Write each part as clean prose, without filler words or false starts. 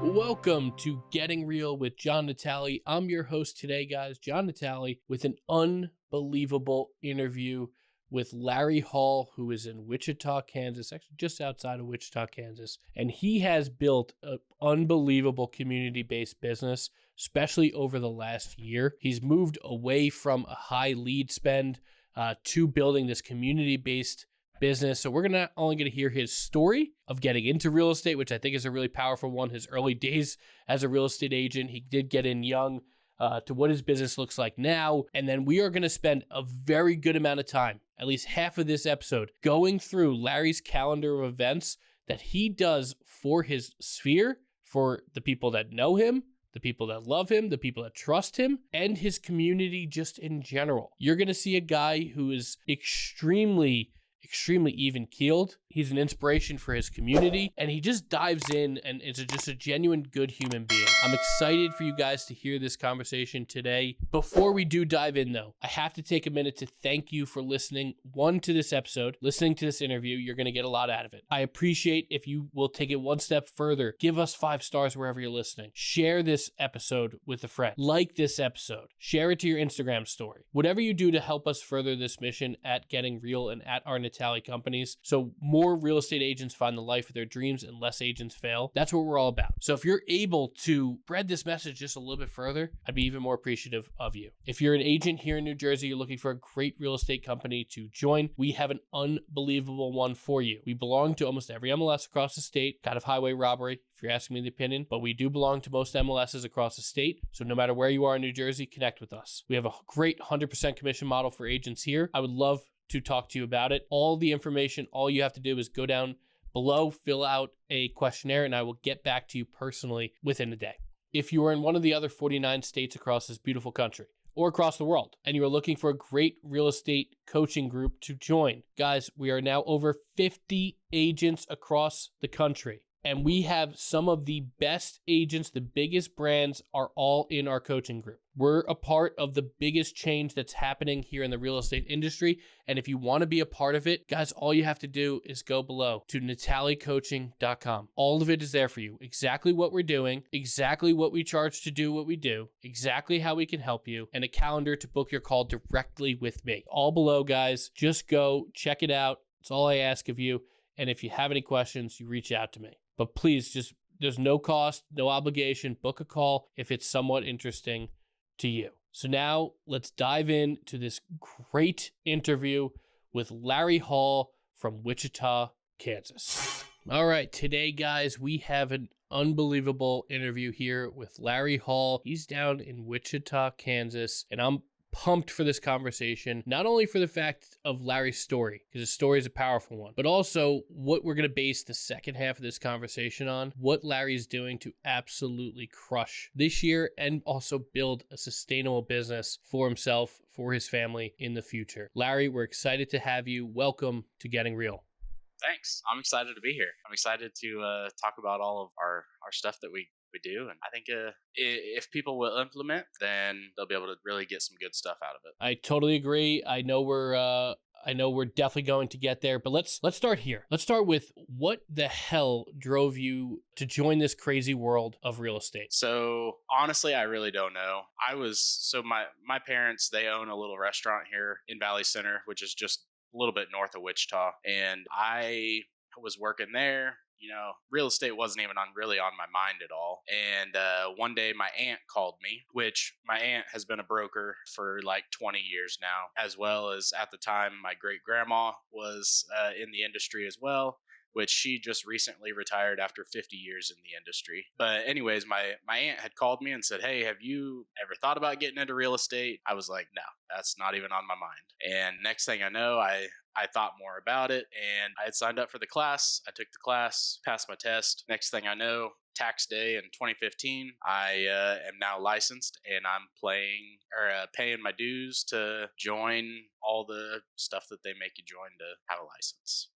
Welcome to Getting Real with John Natale. I'm your host today, guys, John Natale, with an unbelievable interview with Larry Hall, who is in Wichita, Kansas, actually just outside of Wichita, Kansas. And he has built an unbelievable community-based business, especially over the last year. He's moved away from a high lead spend to building this community-based business. So we're not only going to hear his story of getting into real estate, which I think is a really powerful one, his early days as a real estate agent. He did get in young, to what his business looks like now. And then we are going to spend a very good amount of time, at least half of this episode, going through Larry's calendar of events that he does for his sphere, for the people that know him, the people that love him, the people that trust him, and his community just in general. You're going to see a guy who is extremely even-keeled. He's an inspiration for his community, and he just dives in and is just a genuine good human being. I'm excited for you guys to hear this conversation today. Before we do dive in, though, I have to take a minute to thank you for listening, to this episode, listening to this interview. You're going to get a lot out of it. I appreciate if you will take it one step further. Give us 5 stars wherever you're listening. Share this episode with a friend. Like this episode. Share it to your Instagram story. Whatever you do to help us further this mission at Getting Real and at our Natale companies, so more real estate agents find the life of their dreams and less agents fail. That's what we're all about. So if you're able to spread this message just a little bit further, I'd be even more appreciative of you. If you're an agent here in New Jersey, you're looking for a great real estate company to join, we have an unbelievable one for you. We belong to almost every MLS across the state, kind of highway robbery, if you're asking me the opinion, but we do belong to most MLSs across the state. So no matter where you are in New Jersey, connect with us. We have a great 100% commission model for agents here. I would love to talk to you about it. All the information, all you have to do is go down below, fill out a questionnaire, and I will get back to you personally within a day. If you are in one of the other 49 states across this beautiful country or across the world, and you are looking for a great real estate coaching group to join, guys, we are now over 50 agents across the country. And we have some of the best agents, the biggest brands are all in our coaching group. We're a part of the biggest change that's happening here in the real estate industry. And if you want to be a part of it, guys, all you have to do is go below to natalecoaching.com. All of it is there for you. Exactly what we're doing, exactly what we charge to do what we do, exactly how we can help you, and a calendar to book your call directly with me. All below, guys. Just go check it out. It's all I ask of you. And if you have any questions, you reach out to me. But please, there's no cost, no obligation. Book a call if it's somewhat interesting to you. So now let's dive into this great interview with Larry Hall from Wichita, Kansas. All right, today, guys, we have an unbelievable interview here with Larry Hall. He's down in Wichita, Kansas, and I'm pumped for this conversation, not only for the fact of Larry's story, because his story is a powerful one, but also what we're going to base the second half of this conversation on, what Larry's doing to absolutely crush this year and also build a sustainable business for himself, for his family in the future. Larry, we're excited to have you. Welcome to Getting Real. Thanks. I'm excited to be here. I'm excited to talk about all of our stuff that we do, and I think if people will implement, then they'll be able to really get some good stuff out of it. I totally agree. I know we're definitely going to get there, but let's start here. Let's start with what the hell drove you to join this crazy world of real estate? So honestly, I really don't know. My parents, they own a little restaurant here in Valley Center, which is just a little bit north of Wichita, and I was working there. Real estate wasn't even really on my mind at all. And one day my aunt called me, which my aunt has been a broker for like 20 years now, as well as at the time my great grandma was in the industry as well, which she just recently retired after 50 years in the industry. But anyways, my aunt had called me and said, "Hey, have you ever thought about getting into real estate?" I was like, "No, that's not even on my mind." And next thing I know, I thought more about it, and I had signed up for the class. I took the class, passed my test. Next thing I know, tax day in 2015, I am now licensed, and I'm paying my dues to join all the stuff that they make you join to have a license.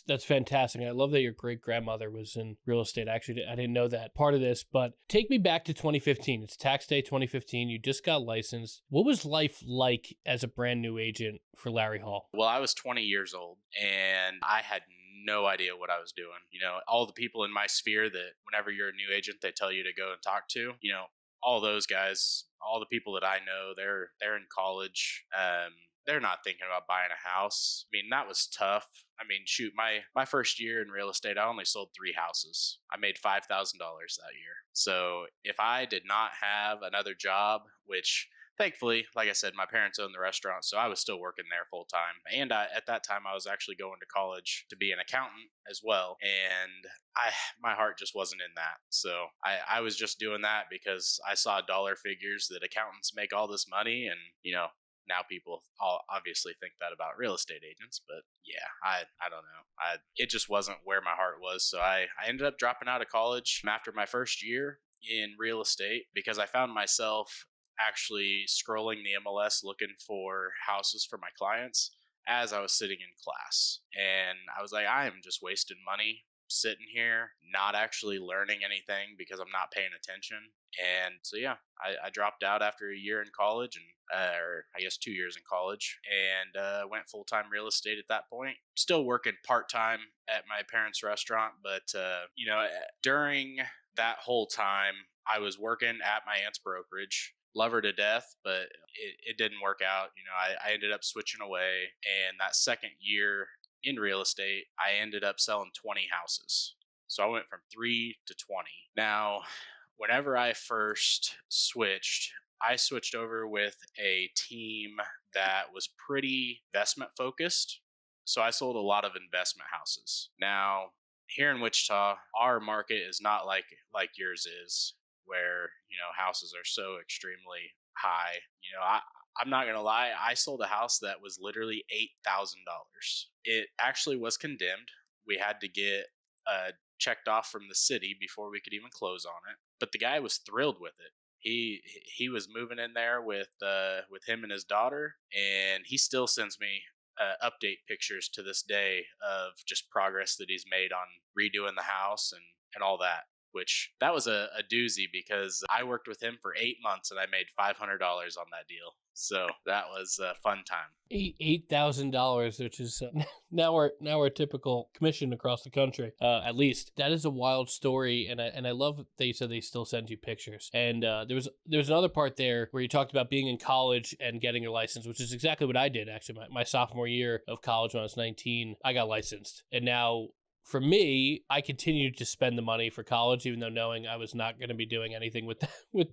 That's fantastic. I love that your great grandmother was in real estate. Actually, I didn't know that part of this, but take me back to 2015. It's tax day 2015. You just got licensed. What was life like as a brand new agent for Larry Hall? Well, I was 20 years old, and I had no idea what I was doing. All the people in my sphere that whenever you're a new agent, they tell you to go and talk to, all those guys, all the people that I know, they're in college. They're not thinking about buying a house. I mean, that was tough. I mean, shoot, my first year in real estate, I only sold 3 houses. I made $5,000 that year. So if I did not have another job, which thankfully, like I said, my parents owned the restaurant, so I was still working there full time. And at that time, I was actually going to college to be an accountant as well. And my heart just wasn't in that. So I was just doing that because I saw dollar figures that accountants make all this money, and now people all obviously think that about real estate agents, but yeah, I don't know. It just wasn't where my heart was. So I ended up dropping out of college after my first year in real estate because I found myself actually scrolling the MLS looking for houses for my clients as I was sitting in class. And I was like, I am just wasting money sitting here, not actually learning anything because I'm not paying attention. And so, yeah, I dropped out after a year in college, and or I guess 2 years in college, and went full-time real estate at that point. Still working part-time at my parents' restaurant, but, during that whole time, I was working at my aunt's brokerage. Love her to death, but it didn't work out. I ended up switching away, and that second year in real estate, I ended up selling 20 houses. So I went from 3 to 20. Now, whenever I first switched, I switched over with a team that was pretty investment focused. So I sold a lot of investment houses. Now, here in Wichita, our market is not like yours is, where houses are so extremely high. I'm not gonna lie, I sold a house that was literally $8,000. It actually was condemned. We had to get checked off from the city before we could even close on it. But the guy was thrilled with it. He was moving in there with him and his daughter, and he still sends me update pictures to this day of just progress that he's made on redoing the house and all that. Which that was a doozy because I worked with him for 8 months and I made $500 on that deal. So that was a fun time. $8,000, which is now our typical commission across the country. At least that is a wild story, and I love that you said they still send you pictures. And there was another part there where you talked about being in college and getting your license, which is exactly what I did actually. My sophomore year of college when I was 19, I got licensed, and now. For me, I continued to spend the money for college, even though knowing I was not going to be doing anything with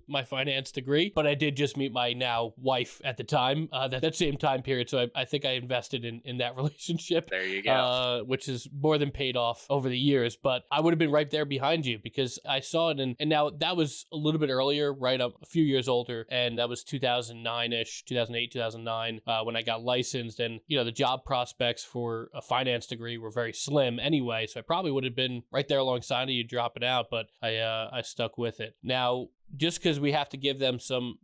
my finance degree. But I did just meet my now wife at the time, that same time period. So I think I invested in that relationship. There you go. Which is more than paid off over the years. But I would have been right there behind you because I saw it. And now that was a little bit earlier, right up a few years older. And that was 2009-ish, 2008, 2009, when I got licensed. And, the job prospects for a finance degree were very slim anyway. So I probably would have been right there alongside of you dropping out, but I stuck with it. Now, just because we have to give them some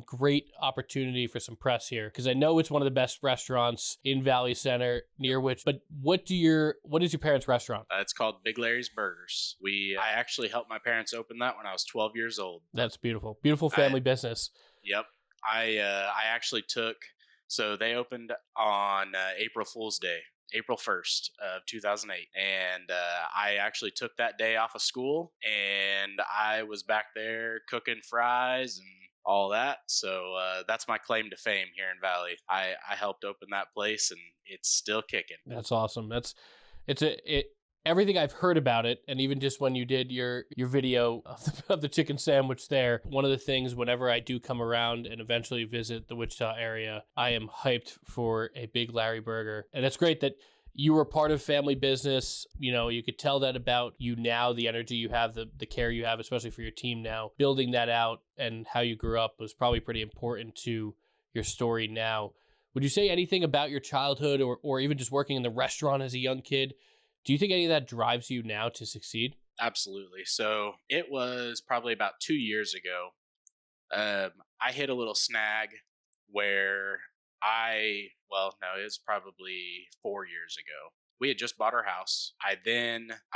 great opportunity for some press here, because I know it's one of the best restaurants in Valley Center near which. But what is your parents' restaurant? It's called Big Larry's Burgers. I actually helped my parents open that when I was 12 years old. That's beautiful, beautiful family business. Yep, I actually took. So they opened on April Fool's Day. April 1st of 2008. And I actually took that day off of school, and I was back there cooking fries and all that. So that's my claim to fame here in Valley. I helped open that place, and it's still kicking. That's awesome. Everything I've heard about it, and even just when you did your video of the chicken sandwich there, one of the things whenever I do come around and eventually visit the Wichita area, I am hyped for a Big Larry burger. And it's great that you were part of family business. You could tell that about you now, the energy you have, the care you have, especially for your team now. Building that out and how you grew up was probably pretty important to your story now. Would you say anything about your childhood or even just working in the restaurant as a young kid? Do you think any of that drives you now to succeed? Absolutely. So it was probably about 2 years ago. I hit a little snag where it was probably 4 years ago. We had just bought our house. I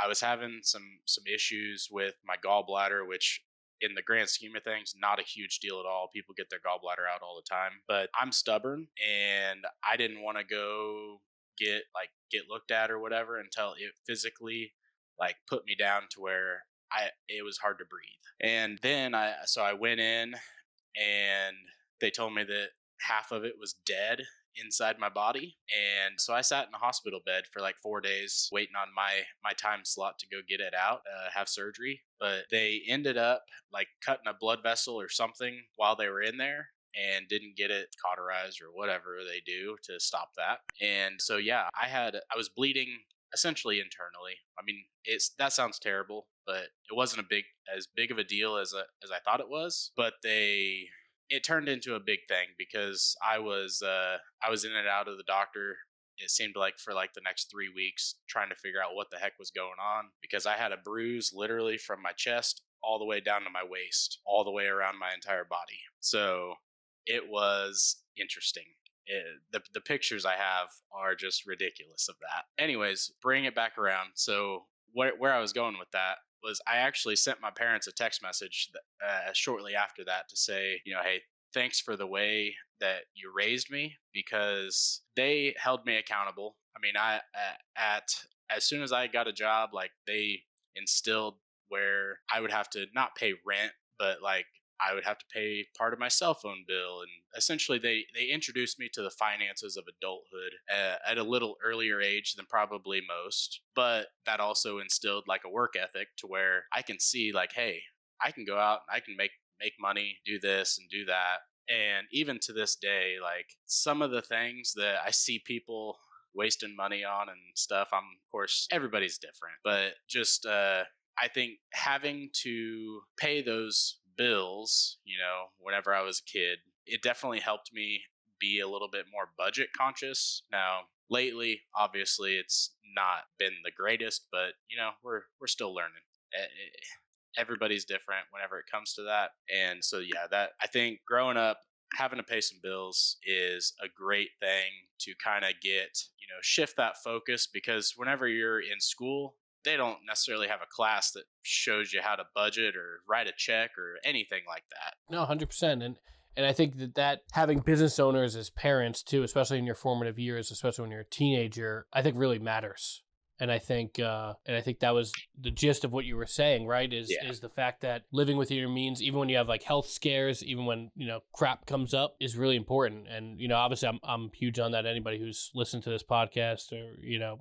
was having some issues with my gallbladder, which in the grand scheme of things, not a huge deal at all. People get their gallbladder out all the time, but I'm stubborn and I didn't want to go get looked at or whatever until it physically like put me down to where it was hard to breathe. And then I went in, and they told me that half of it was dead inside my body. And so I sat in a hospital bed for like 4 days waiting on my time slot to go get it out, have surgery. But they ended up like cutting a blood vessel or something while they were in there, and didn't get it cauterized or whatever they do to stop that. And so yeah, I was bleeding essentially internally. I mean, it's that sounds terrible, but it wasn't as big of a deal as I thought it was. But it turned into a big thing because I was in and out of the doctor. It seemed like for like the next 3 weeks, trying to figure out what the heck was going on, because I had a bruise literally from my chest all the way down to my waist, all the way around my entire body. So it was interesting. The pictures I have are just ridiculous of that. Anyways, bring it back around. So where I was going with that was I actually sent my parents a text message shortly after that to say, hey, thanks for the way that you raised me, because they held me accountable. I mean, at as soon as I got a job, like they instilled where I would have to not pay rent, but like I would have to pay part of my cell phone bill. And essentially, they introduced me to the finances of adulthood at a little earlier age than probably most. But that also instilled like a work ethic to where I can see like, hey, I can go out and I can make money, do this and do that. And even to this day, like some of the things that I see people wasting money on and stuff, of course, everybody's different, but just I think having to pay those bills, whenever I was a kid, it definitely helped me be a little bit more budget conscious. Now, lately, obviously, it's not been the greatest, but we're still learning. Everybody's different whenever it comes to that. And so yeah, that I think growing up having to pay some bills is a great thing to kind of get, shift that focus, because whenever you're in school, they don't necessarily have a class that shows you how to budget or write a check or anything like that. No, 100%. And I think that having business owners as parents too, especially in your formative years, especially when you're a teenager, I think really matters. And I think that was the gist of what you were saying, right? Is the fact that living within your means, even when you have like health scares, even when crap comes up, is really important. And obviously, I'm huge on that. Anybody who's listened to this podcast or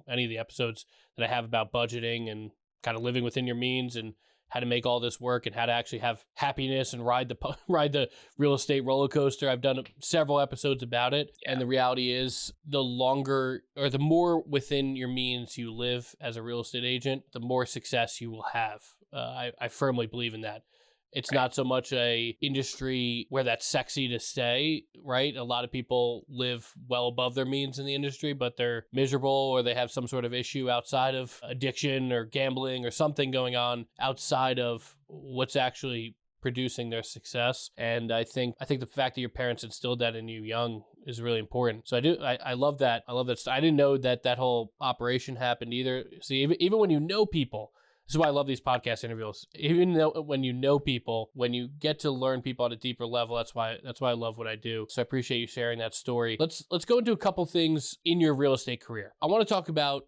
any of the episodes that I have about budgeting and kind of living within your means and how to make all this work and how to actually have happiness and ride the real estate roller coaster. I've done several episodes about it. Yeah. And the reality is the longer or the more within your means you live as a real estate agent, the more success you will have. I firmly believe in that. It's not so much a industry where that's sexy to say, right? A lot of people live well above their means in the industry, but they're miserable or they have some sort of issue outside of addiction or gambling or something going on outside of what's actually producing their success. And I think the fact that your parents instilled that in you young is really important. So I love that. I love that. I didn't know that whole operation happened either. See, even when you know people, this is why I love these podcast interviews. Even though when you know people, when you get to learn people at a deeper level, that's why I love what I do. So I appreciate you sharing that story. Let's go into a couple things in your real estate career. I want to talk about,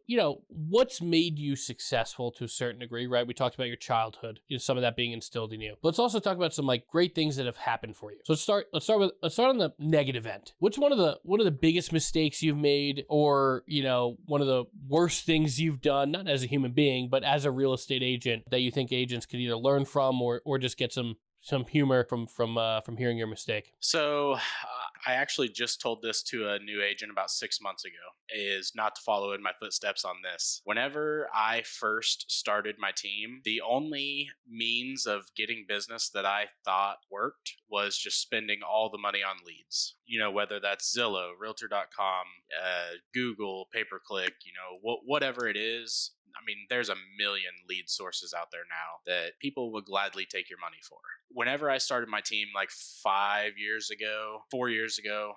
what's made you successful to a certain degree, right? We talked about your childhood, some of that being instilled in you. Let's also talk about some like great things that have happened for you. So let's start on the negative end. What's one of the biggest mistakes you've made, or, one of the worst things you've done, not as a human being, but as a real estate agent, that you think agents could either learn from or just get some humor from hearing your mistake? So I actually just told this to a new agent about 6 months ago, is not to follow in my footsteps on this. Whenever I first started my team, the only means of getting business that I thought worked was just spending all the money on leads. Whether that's Zillow, Realtor.com, Google, pay-per-click, whatever it is. I mean, there's a million lead sources out there now that people would gladly take your money for. Whenever I started my team like 4 years ago,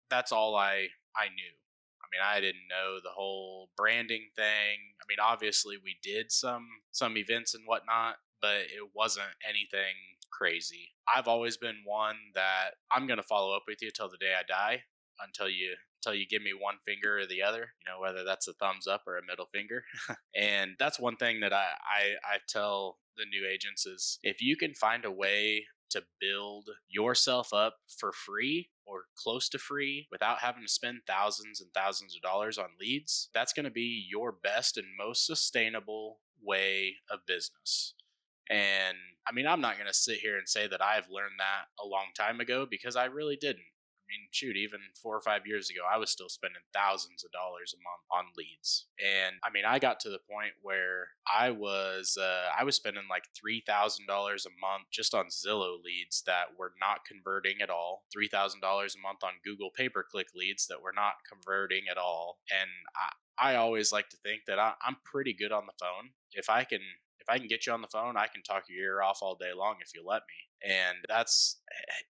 that's all I knew. I mean, I didn't know the whole branding thing. I mean, obviously we did some events and whatnot, but it wasn't anything crazy. I've always been one that I'm going to follow up with you till the day I die. until you give me one finger or the other, whether that's a thumbs up or a middle finger. And that's one thing that I tell the new agents is, if you can find a way to build yourself up for free or close to free without having to spend thousands and thousands of dollars on leads, that's going to be your best and most sustainable way of business. And I mean, I'm not going to sit here and say that I've learned that a long time ago, because I really didn't. I mean, shoot, even 4 or 5 years ago, I was still spending thousands of dollars a month on leads. And I mean, I got to the point where I was spending like $3,000 a month just on Zillow leads that were not converting at all. $3,000 a month on Google pay-per-click leads that were not converting at all. And I always like to think that I'm pretty good on the phone. If I can get you on the phone, I can talk your ear off all day long if you let me. And that's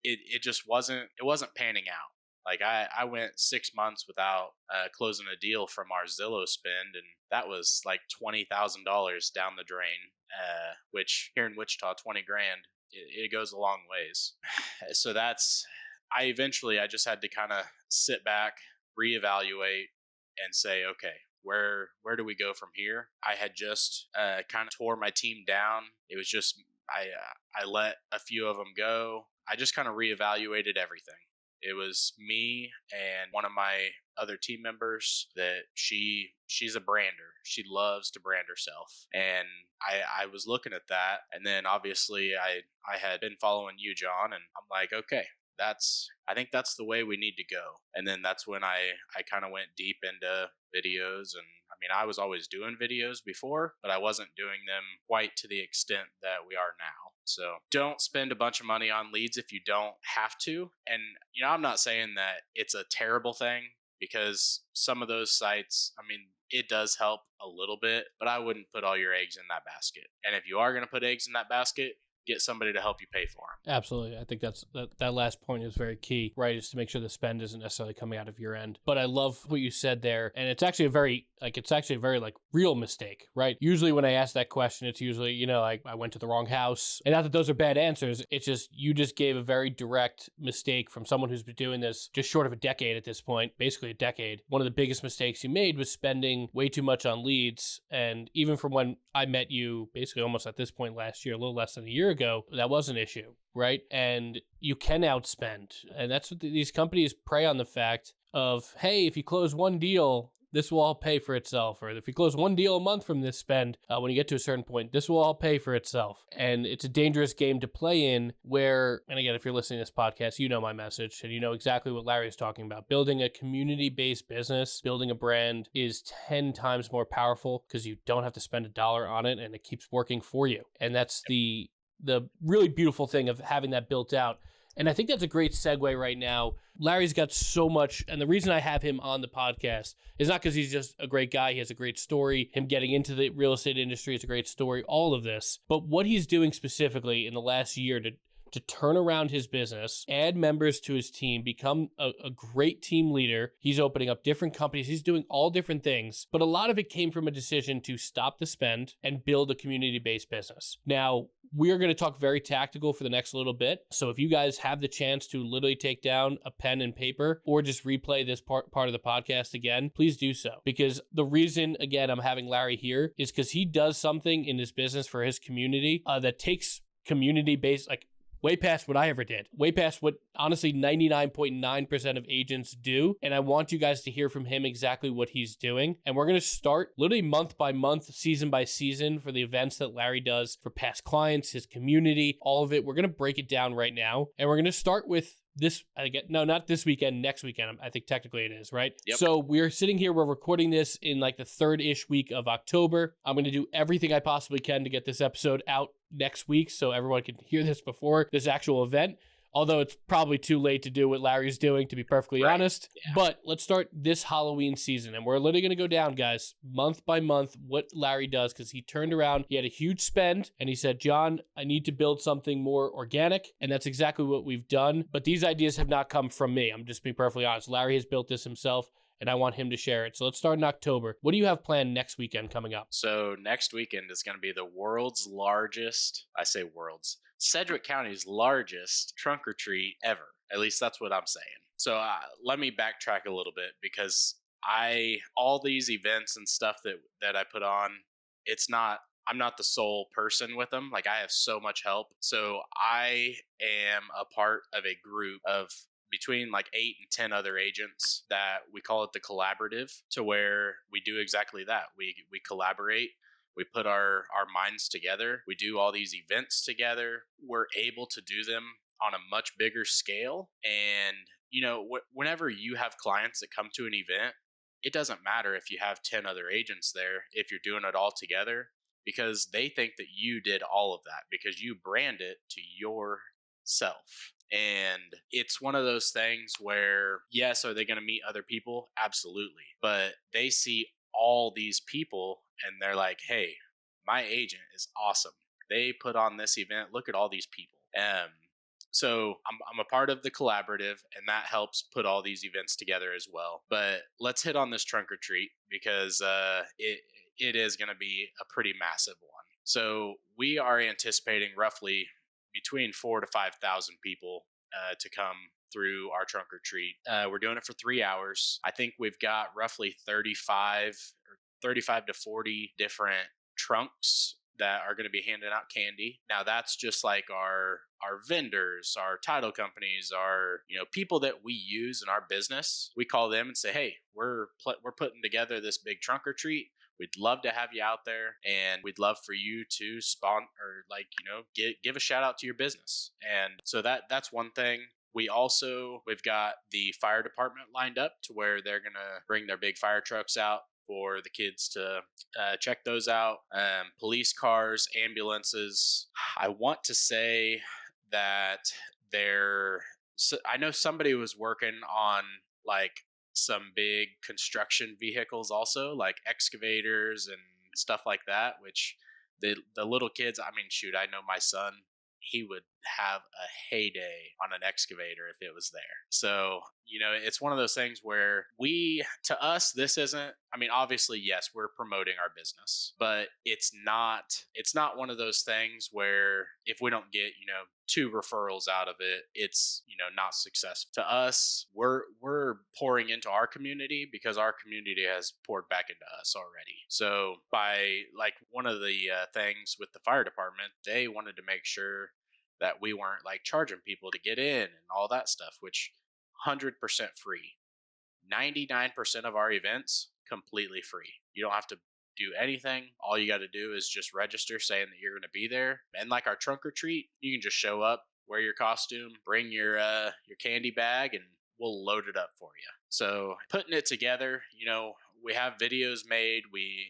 it. It wasn't panning out. Like I went 6 months without closing a deal from our Zillow spend, and that was like $20,000 down the drain. Which here in Wichita, 20 grand, it goes a long ways. So I just had to kind of sit back, reevaluate, and say, okay, where do we go from here? I had just kind of tore my team down. It was just I let a few of them go. I just kind of reevaluated everything. It was me and one of my other team members that she's a brander. She loves to brand herself. And I was looking at that, and then obviously I had been following you, John, and I'm like, okay, I think that's the way we need to go. And then that's when I kind of went deep into videos. And I mean, I was always doing videos before, but I wasn't doing them quite to the extent that we are now. So don't spend a bunch of money on leads if you don't have to. And, I'm not saying that it's a terrible thing, because some of those sites, I mean, it does help a little bit, but I wouldn't put all your eggs in that basket. And if you are going to put eggs in that basket, get somebody to help you pay for them. Absolutely. I think that last point is very key, right? Is to make sure the spend isn't necessarily coming out of your end. But I love what you said there. And it's actually a very real mistake, right? Usually when I ask that question, it's usually, I went to the wrong house. And not that those are bad answers. It's just, you just gave a very direct mistake from someone who's been doing this just short of a decade at this point, basically a decade. One of the biggest mistakes you made was spending way too much on leads. And even from when I met you, basically almost at this point last year, a little less than a year ago, that was an issue, right? And you can outspend. And that's what these companies prey on, the fact of, hey, if you close one deal, this will all pay for itself. Or if you close one deal a month from this spend, when you get to a certain point, this will all pay for itself. And it's a dangerous game to play in where, and again, if you're listening to this podcast, you know my message and you know exactly what Larry is talking about. Building a community-based business, building a brand is 10 times more powerful because you don't have to spend a dollar on it and it keeps working for you. And that's the really beautiful thing of having that built out. And I think that's a great segue right now. Larry's got so much, and the reason I have him on the podcast is not because he's just a great guy. He has a great story. Him getting into the real estate industry is a great story, all of this. But what he's doing specifically in the last year to turn around his business, add members to his team, become a great team leader. He's opening up different companies. He's doing all different things. But a lot of it came from a decision to stop the spend and build a community-based business. Now, we are going to talk very tactical for the next little bit. So if you guys have the chance to literally take down a pen and paper or just replay this part of the podcast again, please do so. Because the reason, again, I'm having Larry here is because he does something in his business for his community that takes community-based, way past what I ever did, way past what honestly 99.9% of agents do. And I want you guys to hear from him exactly what he's doing. And we're going to start literally month by month, season by season for the events that Larry does for past clients, his community, all of it. We're going to break it down right now. And we're going to start with not this weekend, next weekend. I think technically it is, right? Yep. So we're sitting here, we're recording this in the third-ish week of October. I'm going to do everything I possibly can to get this episode out next week so everyone can hear this before this actual event. Although it's probably too late to do what Larry's doing, to be perfectly honest. Yeah. But let's start this Halloween season. And we're literally going to go down, guys, month by month, what Larry does. Because he turned around, he had a huge spend, and he said, John, I need to build something more organic. And that's exactly what we've done. But these ideas have not come from me. I'm just being perfectly honest. Larry has built this himself, and I want him to share it. So let's start in October. What do you have planned next weekend coming up? So next weekend is going to be the Sedgwick County's largest trunk or treat ever. At least that's what I'm saying. So let me backtrack a little bit, because all these events and stuff that I put on, it's not, I'm not the sole person with them. Like, I have so much help. So I am a part of a group of between like 8 and 10 other agents that we call it the collaborative, to where we do exactly that. We collaborate. We put our minds together. We do all these events together. We're able to do them on a much bigger scale. And, whenever you have clients that come to an event, it doesn't matter if you have 10 other agents there, if you're doing it all together, because they think that you did all of that because you brand it to yourself. And it's one of those things where, yes, are they going to meet other people? Absolutely. But they see all these people and they're like, hey, my agent is awesome. They put on this event. Look at all these people. So I'm a part of the collaborative, and that helps put all these events together as well. But let's hit on this trunk or treat, because it is going to be a pretty massive one. So we are anticipating roughly between 4,000 to 5,000 people to come through our trunk or treat. We're doing it for 3 hours. I think we've got roughly 35 to 40 different trunks that are going to be handing out candy. Now, that's just like our vendors, our title companies, our people that we use in our business. We call them and say, hey, we're putting together this big trunk or treat. We'd love to have you out there, and we'd love for you to give a shout out to your business. And so that's one thing. We've got the fire department lined up to where they're going to bring their big fire trucks out for the kids to check those out. Police cars, ambulances. I want to say that I know somebody was working on like some big construction vehicles also, like excavators and stuff like that, which the little kids, I mean, shoot, I know my son, he would have a heyday on an excavator if it was there. So, it's one of those things where to us, this isn't, I mean, obviously, yes, we're promoting our business, but it's not one of those things where if we don't get, 2 referrals out of it, it's, not successful. To us, we're pouring into our community because our community has poured back into us already. So by like one of the things with the fire department, they wanted to make sure that we weren't like charging people to get in and all that stuff, which 100% free. 99% of our events completely free. You don't have to do anything. All you got to do is just register saying that you're going to be there. And like our trunk or treat, you can just show up, wear your costume, bring your candy bag, and we'll load it up for you. So putting it together, we have videos made.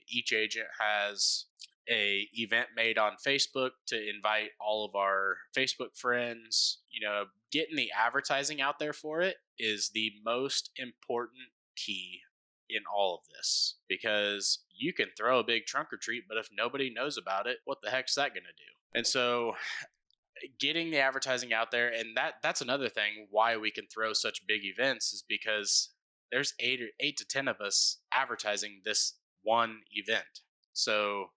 Each agent has a event made on Facebook to invite all of our Facebook friends. Getting the advertising out there for it is the most important key in all of this, because you can throw a big trunk or treat, but if nobody knows about it, what the heck's that going to do? And so getting the advertising out there, and that's another thing why we can throw such big events, is because there's 8 to 10 of us advertising this one event. So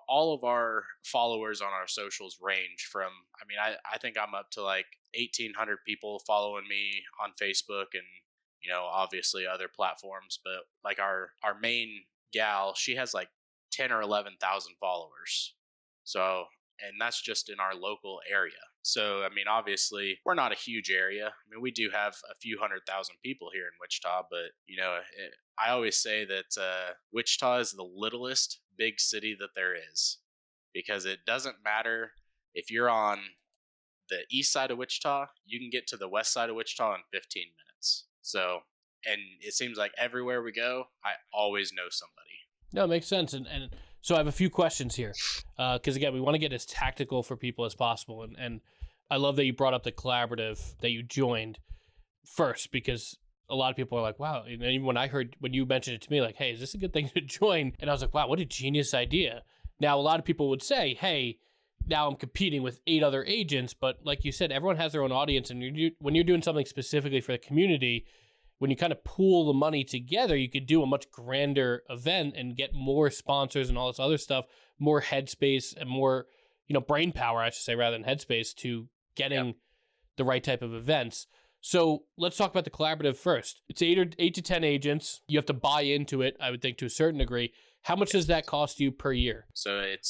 all of our followers on our socials range from, I think I'm up to like 1,800 people following me on Facebook and, obviously other platforms, but like our main gal, she has like 10 or 11,000 followers. So, and that's just in our local area. So, obviously we're not a huge area. We do have a few 100,000 people here in Wichita, but I always say that Wichita is the littlest big city that there is, because it doesn't matter if you're on the east side of Wichita, you can get to the west side of Wichita in 15 minutes. So, and it seems like everywhere we go, I always know somebody. No, it makes sense. And so I have a few questions here, because again, we want to get as tactical for people as possible. And I love that you brought up the collaborative that you joined first, because a lot of people are like, wow. And even when you mentioned it to me, like, hey, is this a good thing to join? And I was like, wow, what a genius idea. Now, a lot of people would say, hey, now I'm competing with 8 other agents. But like you said, everyone has their own audience. And when you're doing something specifically for the community, when you kind of pool the money together, you could do a much grander event and get more sponsors and all this other stuff, more headspace and more, brain power, I should say, rather than headspace, to getting the right type of events. So let's talk about the collaborative first. It's 8 to 10 agents. You have to buy into it, I would think, to a certain degree. How much does that cost you per year? So it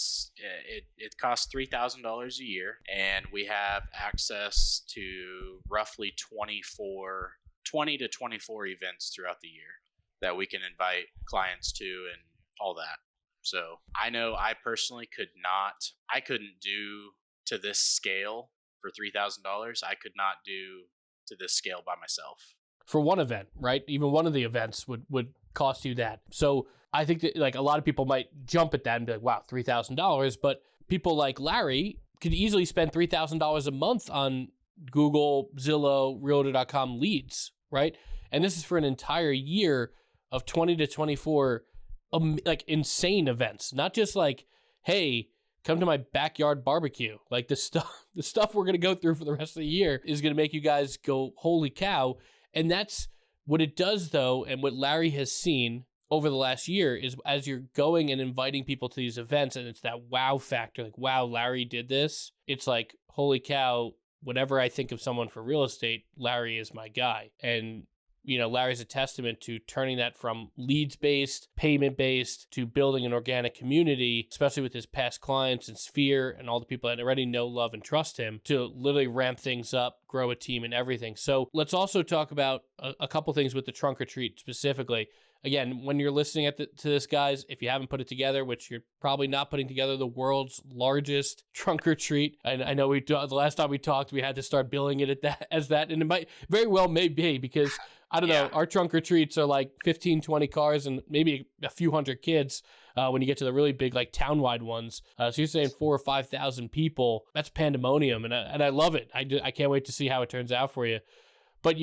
costs $3,000 a year, and we have access to roughly 20 to 24 events throughout the year that we can invite clients to and all that. So I know I personally couldn't do to this scale for $3,000. I could not do to this scale by myself. For one event, right? Even one of the events would cost you that. So I think that like a lot of people might jump at that and be like, wow, $3,000. But people like Larry could easily spend $3,000 a month on Google, Zillow, Realtor.com leads, right? And this is for an entire year of 20 to 24 like insane events, not just like, hey, come to my backyard barbecue. Like the stuff we're going to go through for the rest of the year is going to make you guys go, holy cow. And that's what it does though. And what Larry has seen over the last year is as you're going and inviting people to these events and it's that wow factor, like, wow, Larry did this. It's like, holy cow, whenever I think of someone for real estate, Larry is my guy. And you know, Larry's a testament to turning that from leads-based, payment-based, to building an organic community, especially with his past clients and Sphere and all the people that already know, love, and trust him, to literally ramp things up, grow a team and everything. So let's also talk about a couple things with the trunk or treat specifically. Again, when you're listening to this, guys, if you haven't put it together, which you're probably not putting together the world's largest trunk or treat. I know the last time we talked, we had to start billing it as that, and it might very well may be because I don't know, our trunk or treats are like 15, 20 cars and maybe a few hundred kids when you get to the really big, like town-wide ones. So you're saying 4,000 or 5,000 people. That's pandemonium, and I love it. I can't wait to see how it turns out for you. But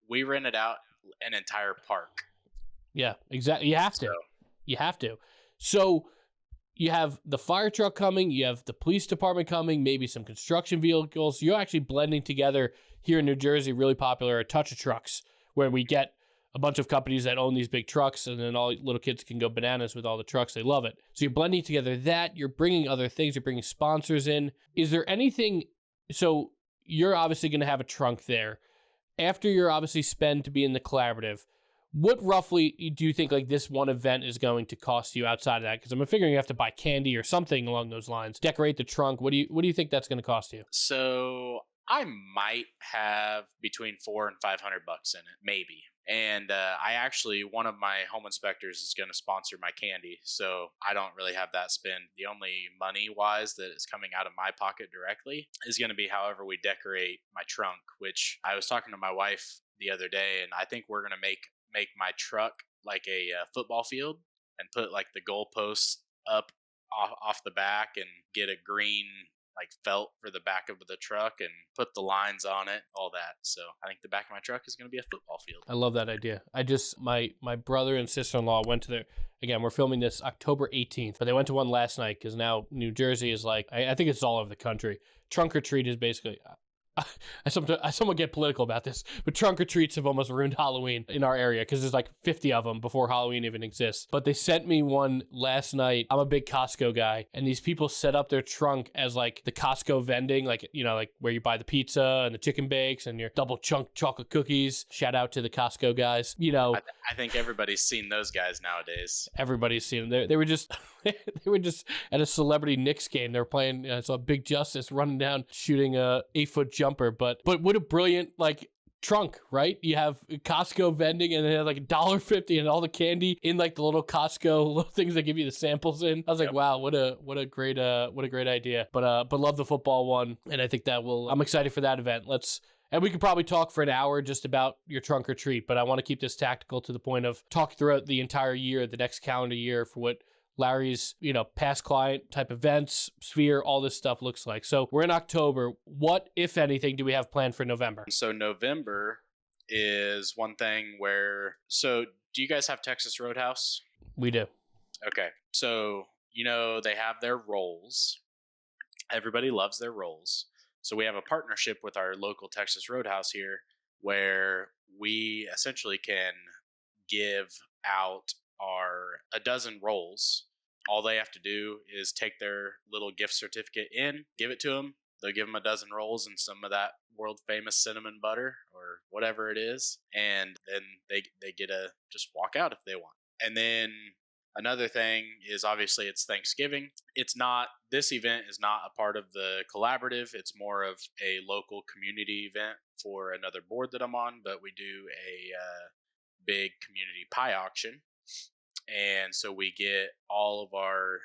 we rented out an entire park. Yeah, exactly. You have to. You have to. So you have the fire truck coming. You have the police department coming, maybe some construction vehicles. You're actually blending together here in New Jersey, really popular, a touch of trucks, where we get a bunch of companies that own these big trucks, and then all little kids can go bananas with all the trucks. They love it. So you're blending together that. You're bringing other things. You're bringing sponsors in. Is there anything? So you're obviously going to have a trunk there. After you're obviously spend to be in the collaborative, what roughly do you think like this one event is going to cost you outside of that? Because I'm figuring you have to buy candy or something along those lines. Decorate the trunk. What do you think that's going to cost you? So I might have between $400 and $500 in it, maybe. And one of my home inspectors is going to sponsor my candy, so I don't really have that spend. The only money-wise that is coming out of my pocket directly is going to be however we decorate my trunk, which I was talking to my wife the other day, and I think we're going to make my truck like a football field and put like the goalposts up off the back and get a green like felt for the back of the truck and put the lines on it, all that. So I think the back of my truck is going to be a football field. I love that idea. My brother and sister-in-law went to their, again, we're filming this October 18th, but they went to one last night because now New Jersey is like, I think it's all over the country. Trunk or treat is basically, I somewhat get political about this, but trunk or treats have almost ruined Halloween in our area because there's like 50 of them before Halloween even exists. But they sent me one last night. I'm a big Costco guy, and these people set up their trunk as like the Costco vending, like, you know, like where you buy the pizza and the chicken bakes and your double chunk chocolate cookies. Shout out to the Costco guys. You know, I think everybody's seen those guys nowadays. Everybody's seen them. They were just they were just at a celebrity Knicks game. They were playing. I saw Big Justice running down shooting a 8-foot jumper. But what a brilliant like trunk, right? You have Costco vending and they have like $1.50 and all the candy in like the little Costco little things that give you the samples in. I was like, wow, what a great idea. But love the football one, and I think I'm excited for that event. And we could probably talk for an hour just about your trunk or treat, but I want to keep this tactical to the point of talk throughout the entire year, the next calendar year, for what Larry's, past client type events, Sphere, all this stuff looks like. So we're in October. What, if anything, do we have planned for November? So November is one thing do you guys have Texas Roadhouse? We do. Okay. So, they have their rolls. Everybody loves their rolls. So we have a partnership with our local Texas Roadhouse here where we essentially can give out a dozen rolls. All they have to do is take their little gift certificate in, give it to them. They'll give them a dozen rolls and some of that world famous cinnamon butter or whatever it is, and then they get to just walk out if they want. And then another thing is obviously it's Thanksgiving. It's not, this event is not a part of the collaborative. It's more of a local community event for another board that I'm on, but we do a big community pie auction. And so we get all of our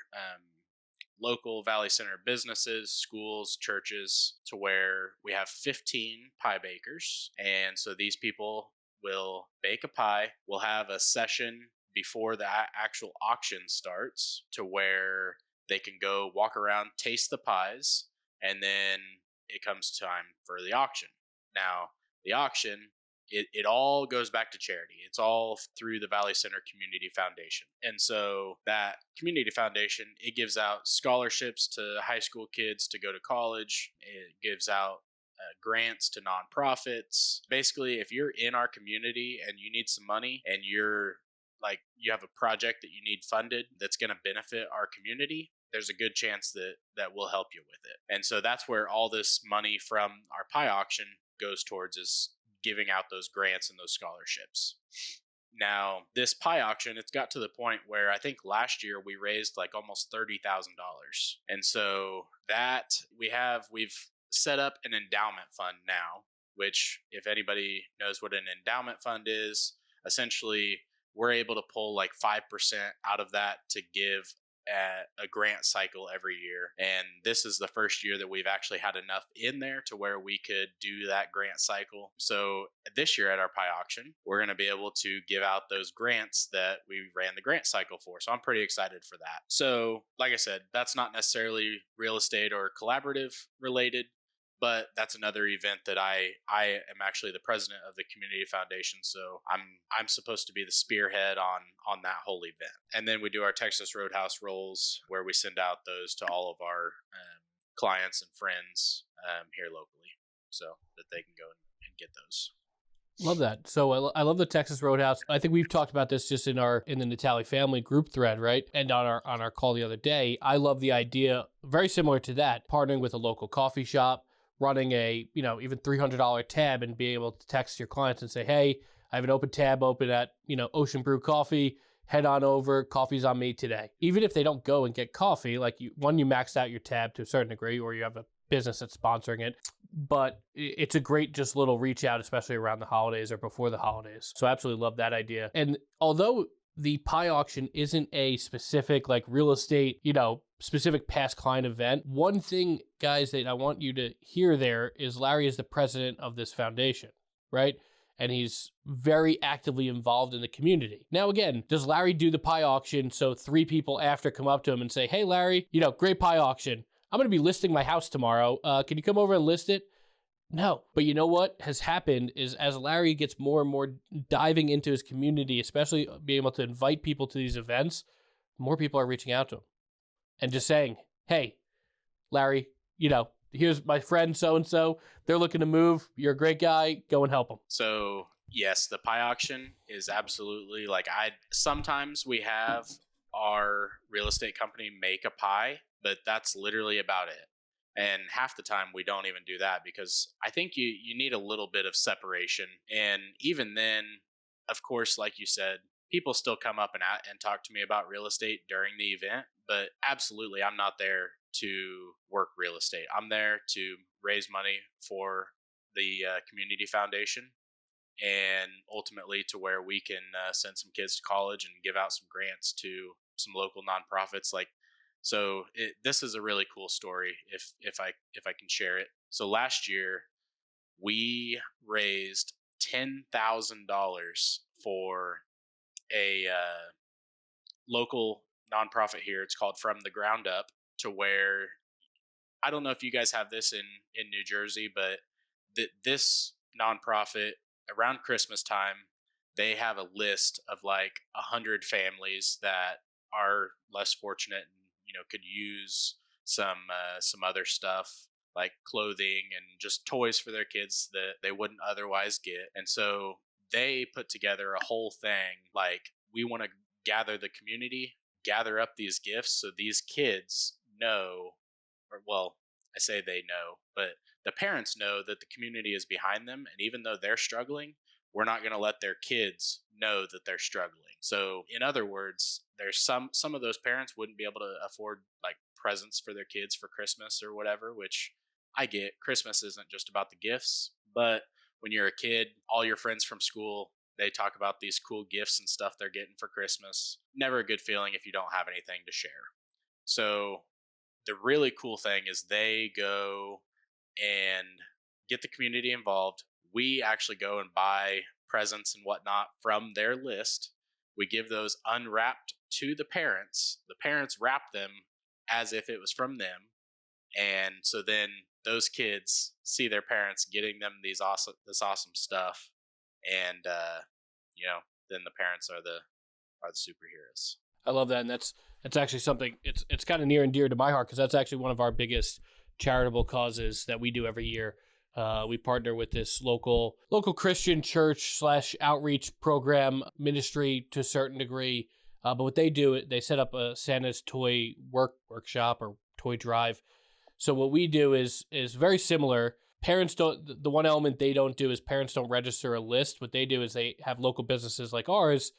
local Valley Center businesses, schools, churches, to where we have 15 pie bakers. And so these people will bake a pie. We'll have a session before the actual auction starts to where they can go walk around, taste the pies, and then it comes time for the auction. Now, the auction, it all goes back to charity. It's all through the Valley Center Community Foundation. And so that Community Foundation, it gives out scholarships to high school kids to go to college. It gives out grants to nonprofits. Basically, if you're in our community and you need some money and you have a project that you need funded that's going to benefit our community, there's a good chance that we'll help you with it. And so that's where all this money from our pie auction goes towards, is giving out those grants and those scholarships. Now, this pie auction, it's got to the point where I think last year we raised like almost $30,000. And so that we've set up an endowment fund now, which, if anybody knows what an endowment fund is, essentially we're able to pull like 5% out of that to give at a grant cycle every year. And this is the first year that we've actually had enough in there to where we could do that grant cycle. So this year at our pie auction, we're going to be able to give out those grants that we ran the grant cycle for. So I'm pretty excited for that. So like I said, that's not necessarily real estate or collaborative related, but that's another event that I am actually the president of the community foundation. So I'm supposed to be the spearhead on that whole event. And then we do our Texas Roadhouse rolls, where we send out those to all of our clients and friends here locally, so that they can go and get those. Love that. So I love the Texas Roadhouse. I think we've talked about this just in the Natale family group thread, right? And on our call the other day. I love the idea, very similar to that, partnering with a local coffee shop, running a, even $300 tab, and be able to text your clients and say, hey, I have an open tab open at, Ocean Brew Coffee. Head on over. Coffee's on me today. Even if they don't go and get coffee, like you maxed out your tab to a certain degree, or you have a business that's sponsoring it. But it's a great just little reach out, especially around the holidays or before the holidays. So I absolutely love that idea. And although the pie auction isn't a specific like real estate, specific past client event, one thing, guys, that I want you to hear there is Larry is the president of this foundation, right? And he's very actively involved in the community. Now, again, does Larry do the pie auction so 3 people after come up to him and say, hey, Larry, great pie auction. I'm going to be listing my house tomorrow. Can you come over and list it? No. But you know what has happened is, as Larry gets more and more diving into his community, especially being able to invite people to these events, more people are reaching out to him and just saying, hey, Larry, here's my friend so-and-so. They're looking to move. You're a great guy. Go and help them. So yes, the pie auction is absolutely sometimes we have our real estate company make a pie, but that's literally about it. And half the time we don't even do that, because I think you need a little bit of separation. And even then, of course, like you said, people still come up and talk to me about real estate during the event, but absolutely, I'm not there to work real estate. I'm there to raise money for the community foundation, and ultimately to where we can send some kids to college and give out some grants to some local nonprofits. So this is a really cool story if I can share it. So last year we raised $10,000 for a local nonprofit here. It's called From the Ground Up, to where, I don't know if you guys have this in New Jersey, but this nonprofit, around Christmas time, they have a list of like 100 families that are less fortunate and could use some other stuff like clothing and just toys for their kids that they wouldn't otherwise get. And so they put together a whole thing like, we want to gather the community, gather up these gifts so these kids know, or well, I say they know, but the parents know that the community is behind them. And even though they're struggling, we're not going to let their kids know that they're struggling. So in other words, there's some of those parents wouldn't be able to afford like presents for their kids for Christmas or whatever, which I get. Christmas isn't just about the gifts, but when you're a kid, all your friends from school, they talk about these cool gifts and stuff they're getting for Christmas. Never a good feeling if you don't have anything to share. So the really cool thing is they go and get the community involved. We actually go and buy presents and whatnot from their list. We give those unwrapped to the parents. The parents wrap them as if it was from them. And so then those kids see their parents getting them this awesome stuff. And, then the parents are the superheroes. I love that, and that's actually something. It's kind of near and dear to my heart because that's actually one of our biggest charitable causes that we do every year. We partner with this local Christian church / outreach program ministry to a certain degree. But what they do, they set up a Santa's toy workshop or toy drive. So what we do is very similar. Parents don't. The one element they don't do is parents don't register a list. What they do is they have local businesses like ours,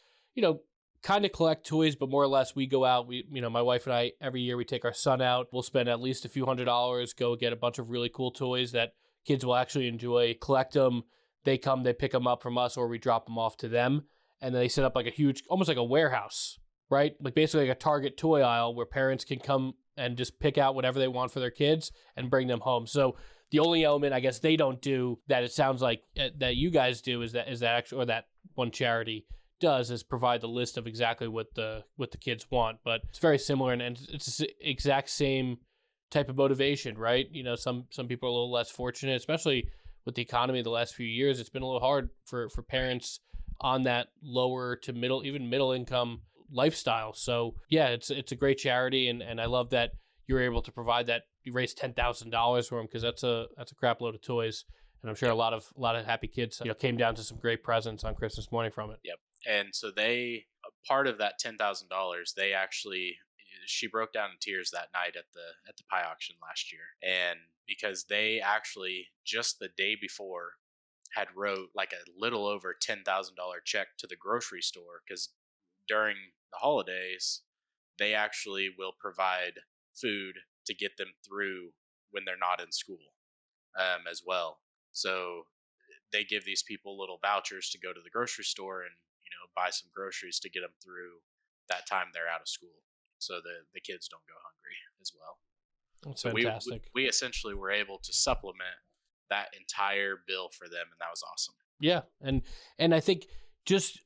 kind of collect toys, but more or less we go out. My wife and I, every year we take our son out. We'll spend at least a few $100s, go get a bunch of really cool toys that kids will actually enjoy, collect them. They come, they pick them up from us, or we drop them off to them. And then they set up like a huge, almost like a warehouse, right? Like basically like a Target toy aisle where parents can come and just pick out whatever they want for their kids and bring them home. So the only element I guess they don't do that it sounds like that you guys do is that actually, or that one charity does, is provide the list of exactly what the kids want. But it's very similar, and it's the exact same type of motivation, right? Some people are a little less fortunate, especially with the economy the last few years. It's been a little hard for parents on that lower to middle income lifestyle. So yeah, it's a great charity, and I love that you're able to provide that. You raised $10,000 for them because that's a crap load of toys, and I'm sure a lot of happy kids came down to some great presents on Christmas morning from it. Yep. And so part of that $10,000, she broke down in tears that night at the pie auction last year. And because they actually just the day before had wrote like a little over $10,000 check to the grocery store, because during the holidays, they actually will provide food to get them through when they're not in school as well. So they give these people little vouchers to go to the grocery store and buy some groceries to get them through that time they're out of school, so the kids don't go hungry as well. That's so fantastic. we essentially were able to supplement that entire bill for them, and that was awesome. Yeah, and I think just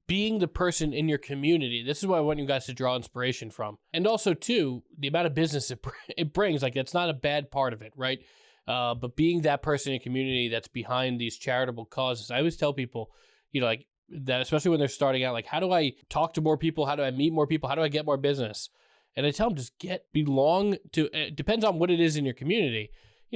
being the person in your community, this is what I want you guys to draw inspiration from. And also, too, the amount of business it brings, like, it's not a bad part of it, right? But being that person in community that's behind these charitable causes, I always tell people, like that, especially when they're starting out, like, how do I talk to more people? How do I meet more people? How do I get more business? And I tell them, just belong to, it depends on what it is in your community.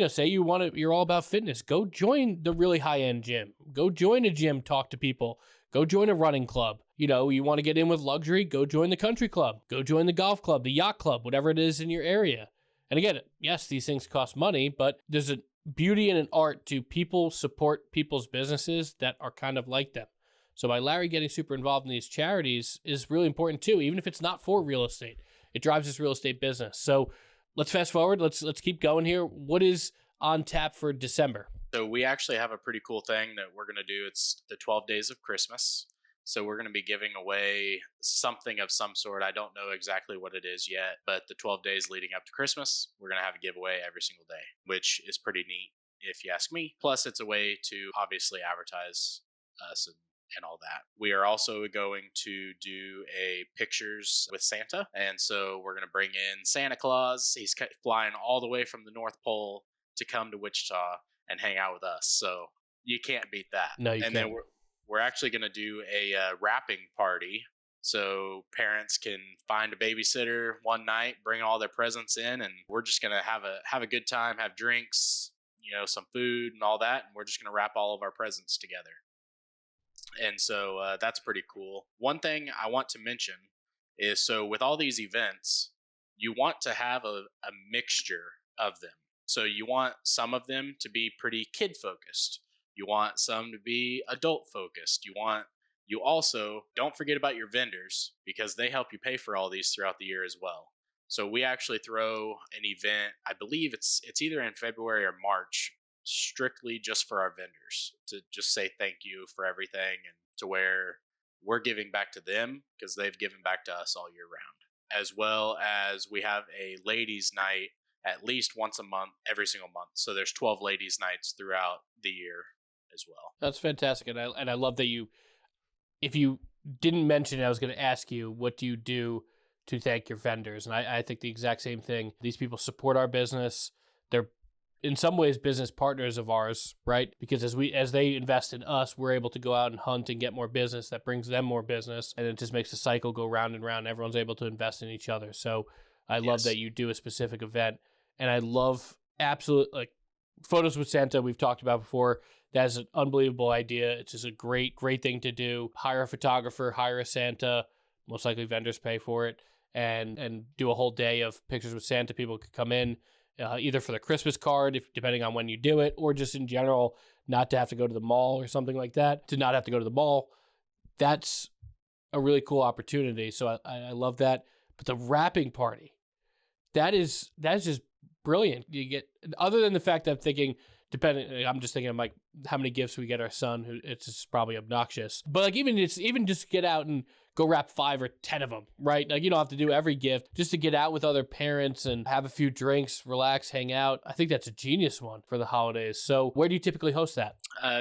Say you're all about fitness, go join the really high-end gym, go join a gym, talk to people, go join a running club. You want to get in with luxury, go join the country club, go join the golf club, the yacht club, whatever it is in your area. And again, yes, these things cost money, but there's a beauty and an art to people support people's businesses that are kind of like them. So by Larry getting super involved in these charities is really important too, even if it's not for real estate. It drives his real estate business. So let's fast forward. Let's keep going here. What is on tap for December? So we actually have a pretty cool thing that we're going to do. It's the 12 days of Christmas. So we're going to be giving away something of some sort. I don't know exactly what it is yet, but the 12 days leading up to Christmas, we're going to have a giveaway every single day, which is pretty neat if you ask me. Plus, it's a way to obviously advertise us and all that. We are also going to do a pictures with Santa. And so we're going to bring in Santa Claus. He's flying all the way from the North Pole to come to Wichita and hang out with us. So you can't beat that. No, you can't. Then we're actually going to do a wrapping party. So parents can find a babysitter one night, bring all their presents in, and we're just going to have a good time, have drinks, some food and all that. And we're just going to wrap all of our presents together. And so that's pretty cool. One thing I want to mention is, so with all these events, you want to have a mixture of them. So you want some of them to be pretty kid focused. You want some to be adult focused. You also don't forget about your vendors because they help you pay for all these throughout the year as well. So we actually throw an event, I believe it's either in February or March, strictly just for our vendors to just say thank you for everything, and to where we're giving back to them because they've given back to us all year round. As well as we have a ladies night at least once a month, every single month. So there's 12 ladies nights throughout the year as well. That's fantastic. And I love that if you didn't mention it, I was going to ask you, what do you do to thank your vendors? And I think the exact same thing. These people support our business. They're in some ways business partners of ours, right? Because as they invest in us, we're able to go out and hunt and get more business that brings them more business. And it just makes the cycle go round and round. Everyone's able to invest in each other. So I love that you do a specific event. And I love like Photos with Santa we've talked about before. That's an unbelievable idea. It's just a great thing to do. Hire a photographer, hire a Santa. Most likely vendors pay for it. And do a whole day of pictures with Santa. People could come in either for the Christmas card, depending on when you do it, or just in general, not to have to go to the mall or something like that, to not have to go to the mall. That's a really cool opportunity. So I love that. But the wrapping party, that is just brilliant. You get, other than the fact that I'm just thinking of like how many gifts we get our son, who it's just probably obnoxious. But like even just get out and go wrap 5 or 10 of them, right? Like you don't have to do every gift, just to get out with other parents and have a few drinks, relax, hang out. I think that's a genius one for the holidays. So where do you typically host that?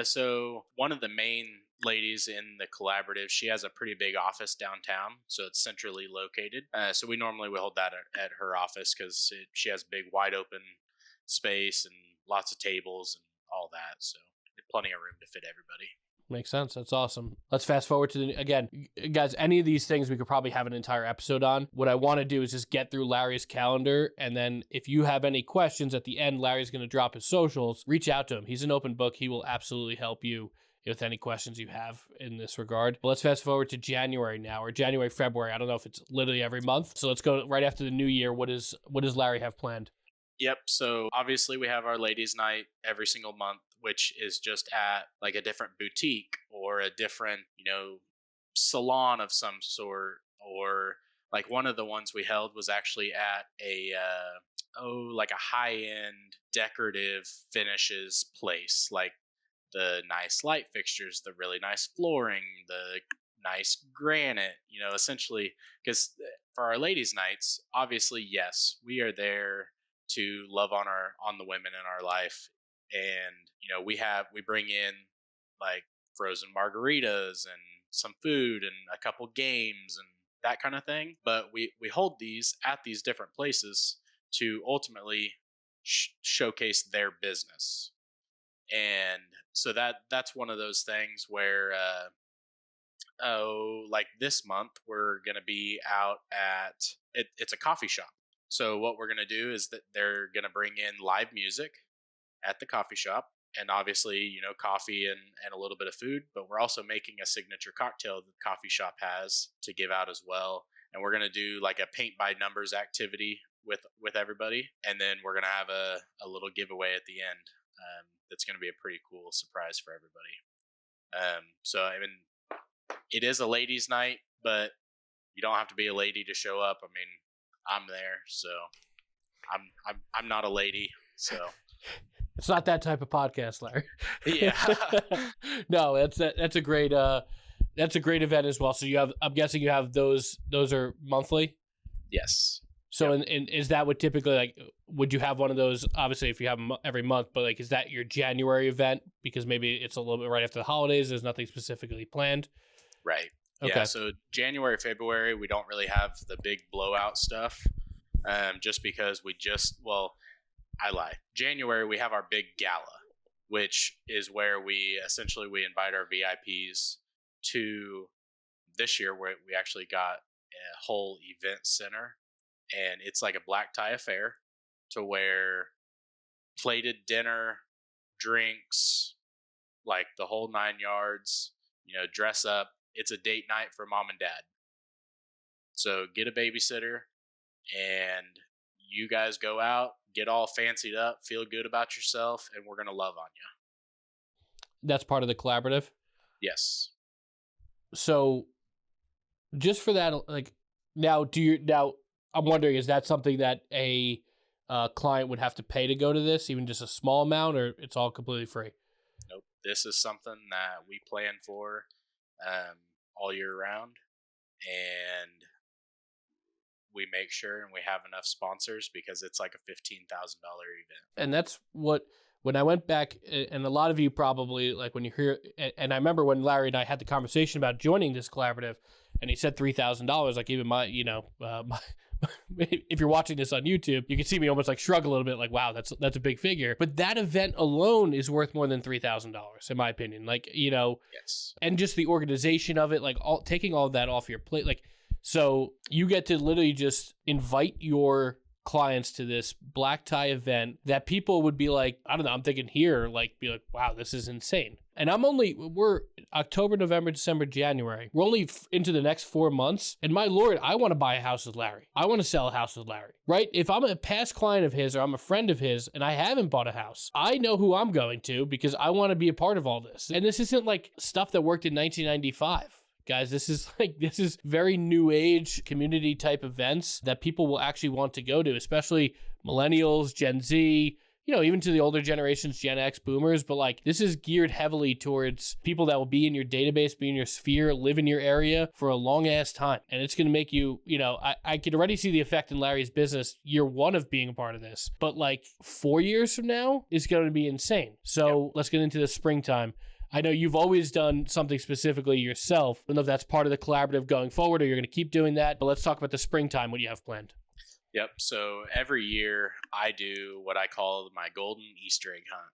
So one of the main ladies in the collaborative, she has a pretty big office downtown, so it's centrally located. So we normally will hold that at her office because she has big wide open space and lots of tables and all that, so plenty of room to fit everybody. Makes sense. That's awesome. Let's fast forward to again, guys, any of these things we could probably have an entire episode on. What I want to do is just get through Larry's calendar. And then if you have any questions at the end, Larry's going to drop his socials. Reach out to him. He's an open book. He will absolutely help you with any questions you have in this regard. But let's fast forward to January now, or January, February. I don't know if it's literally every month. So let's go right after the new year. What does Larry have planned? Yep. So obviously we have our ladies' night every single month, which is just at like a different boutique or a different, salon of some sort. Or like one of the ones we held was actually at like a high-end decorative finishes place, like the nice light fixtures, the really nice flooring, the nice granite, essentially, because for our ladies' nights, obviously, yes, we are there to love on the women in our life. And we bring in like frozen margaritas and some food and a couple games and that kind of thing, but we hold these at these different places to ultimately showcase their business. And so that's one of those things where like this month we're going to be out at it's a coffee shop. So what we're going to do is that they're going to bring in live music at the coffee shop, and obviously, coffee and a little bit of food, but we're also making a signature cocktail that the coffee shop has to give out as well. And we're going to do like a paint by numbers activity with everybody. And then we're going to have a little giveaway at the end. That's going to be a pretty cool surprise for everybody. So, I mean, it is a ladies' night, but you don't have to be a lady to show up. I mean, I'm there, so I'm not a lady, so it's not that type of podcast, Larry. Yeah. No, that's a great event as well. So I'm guessing you have those are monthly? Yes. So yep. And is that what typically, like, would you have one of those, obviously if you have them every month, but like, is that your January event? Because maybe it's a little bit right after the holidays. There's nothing specifically planned. Right. Okay. Yeah. So January, February, we don't really have the big blowout stuff. Just because I lie. January, we have our big gala, which is where we invite our VIPs to. This year, where we actually got a whole event center, and it's like a black tie affair to where plated dinner, drinks, like the whole 9 yards, dress up. It's a date night for mom and dad. So get a babysitter, and you guys go out, get all fancied up, feel good about yourself, and we're going to love on you. That's part of the collaborative. Yes. So just for that, like now I'm wondering, is that something that a client would have to pay to go to this, even just a small amount, or it's all completely free? Nope. This is something that we plan for all year round, and we make sure and we have enough sponsors because it's like a $15,000 event. And that's what, when I went back, and a lot of you probably, like when you hear, and I remember when Larry and I had the conversation about joining this collaborative, and he said $3,000, like even my, if you're watching this on YouTube, you can see me almost like shrug a little bit, like, wow, that's a big figure. But that event alone is worth more than $3,000, in my opinion. Like, yes. And just the organization of it, like taking all of that off your plate, like, so you get to literally just invite your clients to this black tie event that people would be like, I don't know, I'm thinking here, like, be like, wow, this is insane. And we're October, November, December, January. We're only into the next 4 months. And my Lord, I want to buy a house with Larry. I want to sell a house with Larry, right? If I'm a past client of his or I'm a friend of his and I haven't bought a house, I know who I'm going to because I want to be a part of all this. And this isn't like stuff that worked in 1995. Guys, this is very new age community type events that people will actually want to go to, especially millennials, Gen Z, even to the older generations, Gen X, boomers. But like, this is geared heavily towards people that will be in your database, be in your sphere, live in your area for a long ass time. And it's going to make you, I could already see the effect in Larry's business year one of being a part of this. But like 4 years from now is going to be insane. So Let's get into the springtime. I know you've always done something specifically yourself. I don't know if that's part of the collaborative going forward or you're going to keep doing that, but let's talk about the springtime, what you have planned. Yep. So every year I do what I call my golden Easter egg hunt,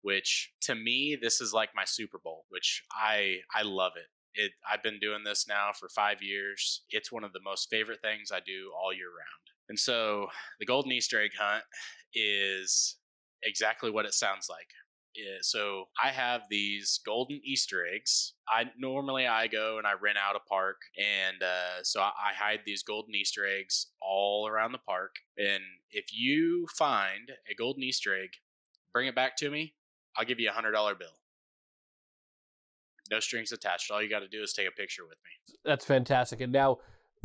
which to me, this is like my Super Bowl, which I love it. I've been doing this now for 5 years. It's one of the most favorite things I do all year round. And so the golden Easter egg hunt is exactly what it sounds like. So I have these golden Easter eggs. I go and I rent out a park, and so I hide these golden Easter eggs all around the park. And if you find a golden Easter egg, bring it back to me. I'll give you $100 bill. No strings attached. All you got to do is take a picture with me. That's fantastic. And now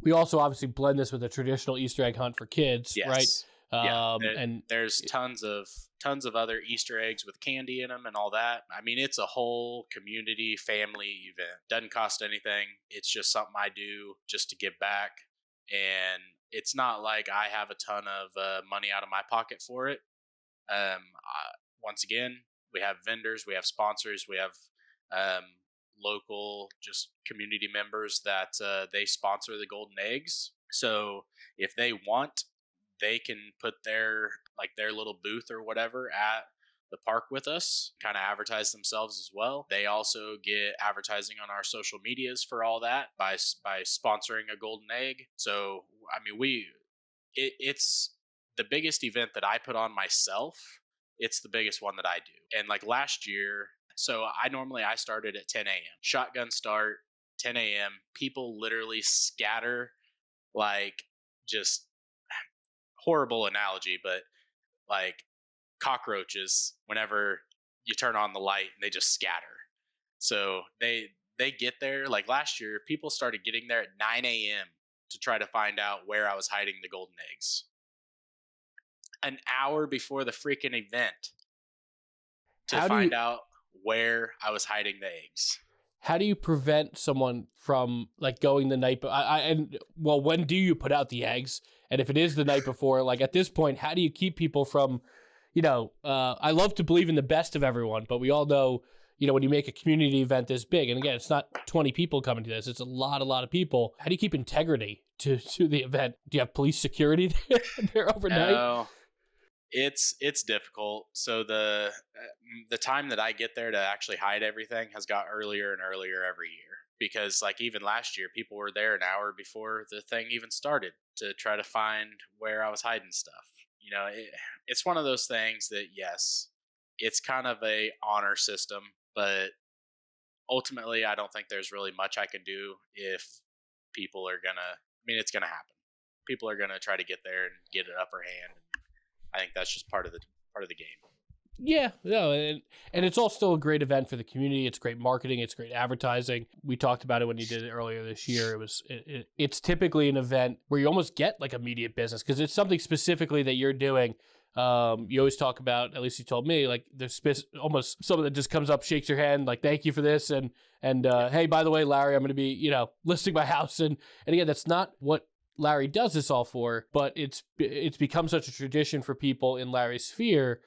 we also obviously blend this with a traditional Easter egg hunt for kids, yes. Right? And there's tons of other Easter eggs with candy in them and all that. I mean, it's a whole community family event. Doesn't cost anything. It's just something I do just to give back. And it's not like I have a ton of money out of my pocket for it. Once again, we have vendors, we have sponsors, we have local just community members that they sponsor the golden eggs. So if they want, they can put their little booth or whatever at the park with us, kind of advertise themselves as well. They also get advertising on our social medias for all that by sponsoring a golden egg. So, I mean, it's the biggest event that I put on myself. It's the biggest one that I do. And like last year, so I started at 10 a.m. Shotgun start, 10 a.m. People literally scatter like just horrible analogy, but like cockroaches whenever you turn on the light and they just scatter. So they get there. Like last year, people started getting there at 9 a.m. to try to find out where I was hiding the golden eggs. An hour before the freaking event to find out where I was hiding the eggs. How do you prevent someone from like going the night? When do you put out the eggs? And if it is the night before, like at this point, how do you keep people from, I love to believe in the best of everyone, but we all know, when you make a community event this big, and again, it's not 20 people coming to this, it's a lot of people. How do you keep integrity to the event? Do you have police security there overnight? No, it's difficult. So the time that I get there to actually hide everything has got earlier and earlier every year. Because like even last year, people were there an hour before the thing even started to try to find where I was hiding stuff. It's one of those things that, yes, it's kind of a honor system, but ultimately I don't think there's really much I can do if people are it's going to happen. people are going to try to get there and get an upper hand. And I think that's just part of the game. Yeah, no, and it's all still a great event for the community. It's great marketing. It's great advertising. We talked about it when you did it earlier this year. It's typically an event where you almost get like immediate business because it's something specifically that you're doing. You always talk about, at least you told me, like there's almost someone that just comes up, shakes your hand, like thank you for this, and hey, by the way, Larry, I'm going to be listing my house, and again, that's not what Larry does this all for, but it's become such a tradition for people in Larry's sphere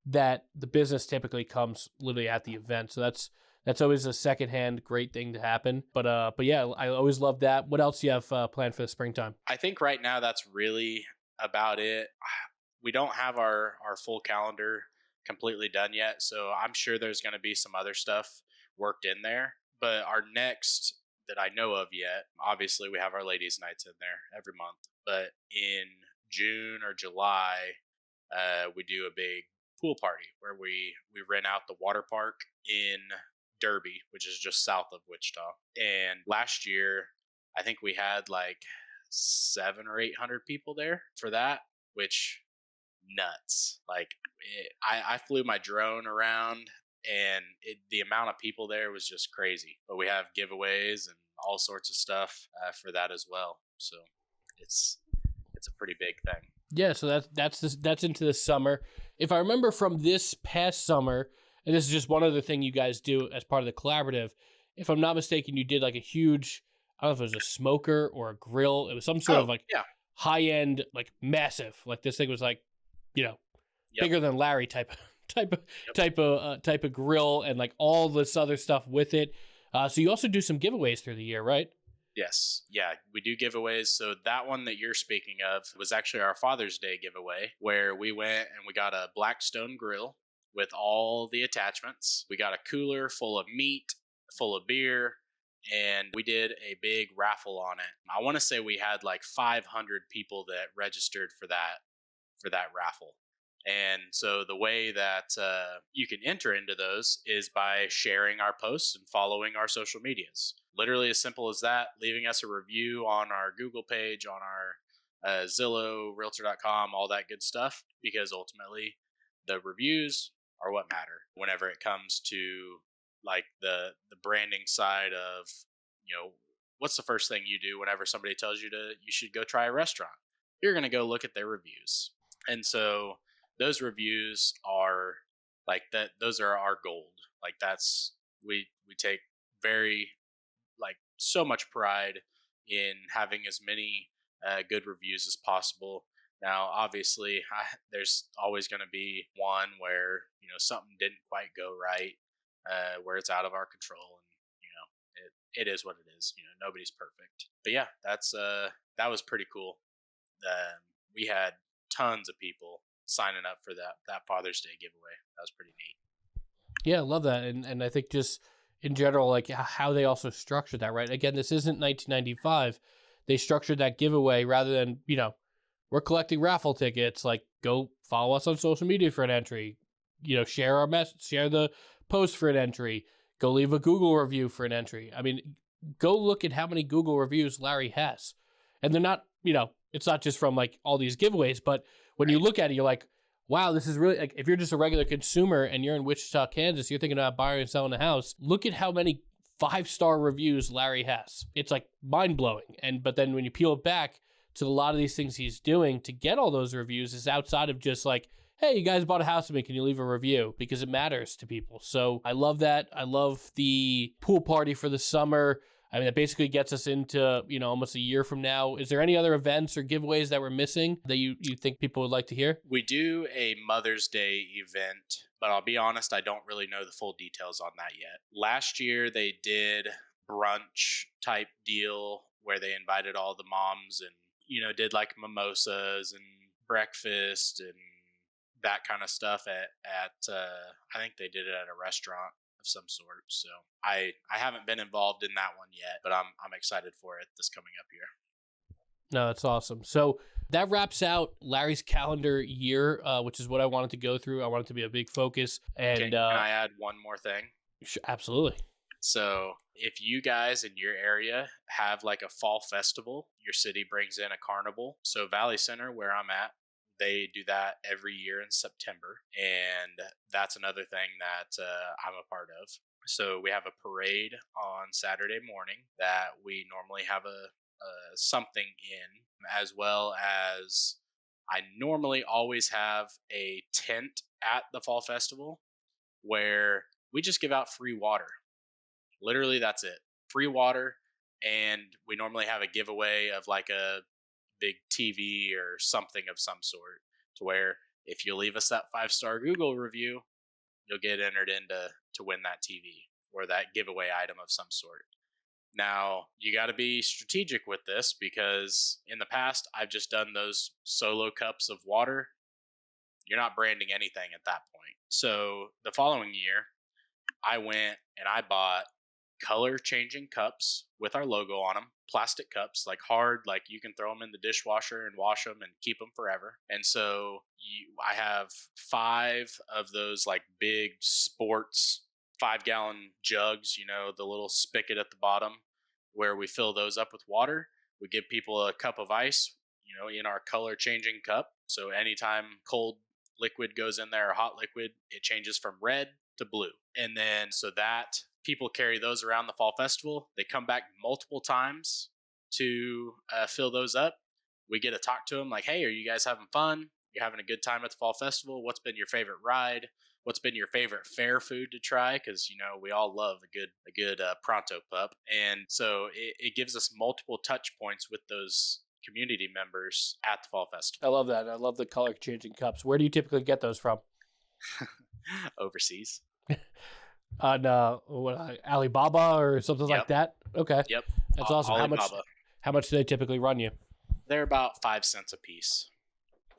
that the business typically comes literally at the event. So that's always a secondhand great thing to happen. But yeah, I always love that. What else do you have planned for the springtime? I think right now that's really about it. We don't have our full calendar completely done yet, so I'm sure there's going to be some other stuff worked in there. But our next that I know of yet, obviously we have our ladies' nights in there every month. But in June or July, we do a big pool party where we rent out the water park in Derby, which is just south of Wichita. And last year, I think we had like 700 or 800 people there for that, which nuts. Like I flew my drone around, and the amount of people there was just crazy. But we have giveaways and all sorts of stuff for that as well. So it's a pretty big thing. Yeah, so that's into the summer. If I remember from this past summer, and this is just one other thing you guys do as part of the collaborative, if I'm not mistaken, you did like a huge, I don't know if it was a smoker or a grill. It was some sort of like high-end, like massive. Like this thing was like, bigger than Larry type of grill, and like all this other stuff with it. So you also do some giveaways through the year, right? Yes. Yeah, we do giveaways. So that one that you're speaking of was actually our Father's Day giveaway, where we went and we got a Blackstone grill with all the attachments. We got a cooler full of meat, full of beer, and we did a big raffle on it. I want to say we had like 500 people that registered for that raffle. And so the way that you can enter into those is by sharing our posts and following our social medias. Literally as simple as that, leaving us a review on our Google page, on our Zillow, Realtor.com, all that good stuff, because ultimately the reviews are what matter whenever it comes to like the branding side of, what's the first thing you do whenever somebody tells you you should go try a restaurant? You're going to go look at their reviews. And so those reviews are like that. Those are our gold. Like that's, we take very, like so much pride in having as many good reviews as possible. Now, obviously, there's always going to be one where, something didn't quite go right, where it's out of our control. And, it is what it is. Nobody's perfect. But yeah, that was pretty cool. We had tons of people signing up for that Father's Day giveaway. That was pretty neat. Yeah, I love that. And I think just in general, like how they also structured that, right? Again, this isn't 1995. They structured that giveaway rather than, we're collecting raffle tickets. Like, go follow us on social media for an entry. Share our message, share the post for an entry. Go leave a Google review for an entry. I mean, go look at how many Google reviews Larry has. And they're not, it's not just from like all these giveaways, but when you look at it, you're like, wow, this is really, like, if you're just a regular consumer and you're in Wichita, Kansas, you're thinking about buying and selling a house, look at how many 5-star reviews Larry has. It's like mind-blowing. But then when you peel it back to a lot of these things he's doing to get all those reviews is outside of just like, hey, you guys bought a house with me, can you leave a review? Because it matters to people. So I love that. I love the pool party for the summer. I mean, that basically gets us into, almost a year from now. Is there any other events or giveaways that we're missing that you think people would like to hear? We do a Mother's Day event, but I'll be honest, I don't really know the full details on that yet. Last year, they did brunch type deal where they invited all the moms and, did like mimosas and breakfast and that kind of stuff at I think they did it at a restaurant of some sort. So I haven't been involved in that one yet, but I'm excited for it this coming up year. No, that's awesome. So that wraps out Larry's calendar year, which is what I wanted to go through. I want it to be a big focus. And can I add one more thing? Absolutely. So if you guys in your area have like a fall festival, your city brings in a carnival. So Valley Center, where I'm at, they do that every year in September, and that's another thing that I'm a part of. So we have a parade on Saturday morning that we normally have a something in, as well as I normally always have a tent at the fall festival where we just give out free water. Literally, that's it. Free water. And we normally have a giveaway of like a big TV or something of some sort, to where if you leave us that 5-star Google review, you'll get entered to win that TV or that giveaway item of some sort. Now, you got to be strategic with this, because in the past, I've just done those solo cups of water. You're not branding anything at that point. So the following year, I went and I bought color changing cups with our logo on them, plastic cups, like hard, like you can throw them in the dishwasher and wash them and keep them forever. And so I have 5 of those like big sports 5-gallon jugs, the little spigot at the bottom, where we fill those up with water. We give people a cup of ice, in our color changing cup. So anytime cold liquid goes in there or hot liquid, it changes from red to blue. And then so that people carry those around the fall festival. They come back multiple times to fill those up. We get to talk to them like, hey, are you guys having fun? You're having a good time at the fall festival? What's been your favorite ride? What's been your favorite fair food to try? Because we all love a good pronto pup. And so it gives us multiple touch points with those community members at the fall festival. I love that. I love the color changing cups. Where do you typically get those from? Overseas. On Alibaba or something like that? Okay. Yep. That's awesome. Alibaba. How much do they typically run you? They're about 5 cents a piece.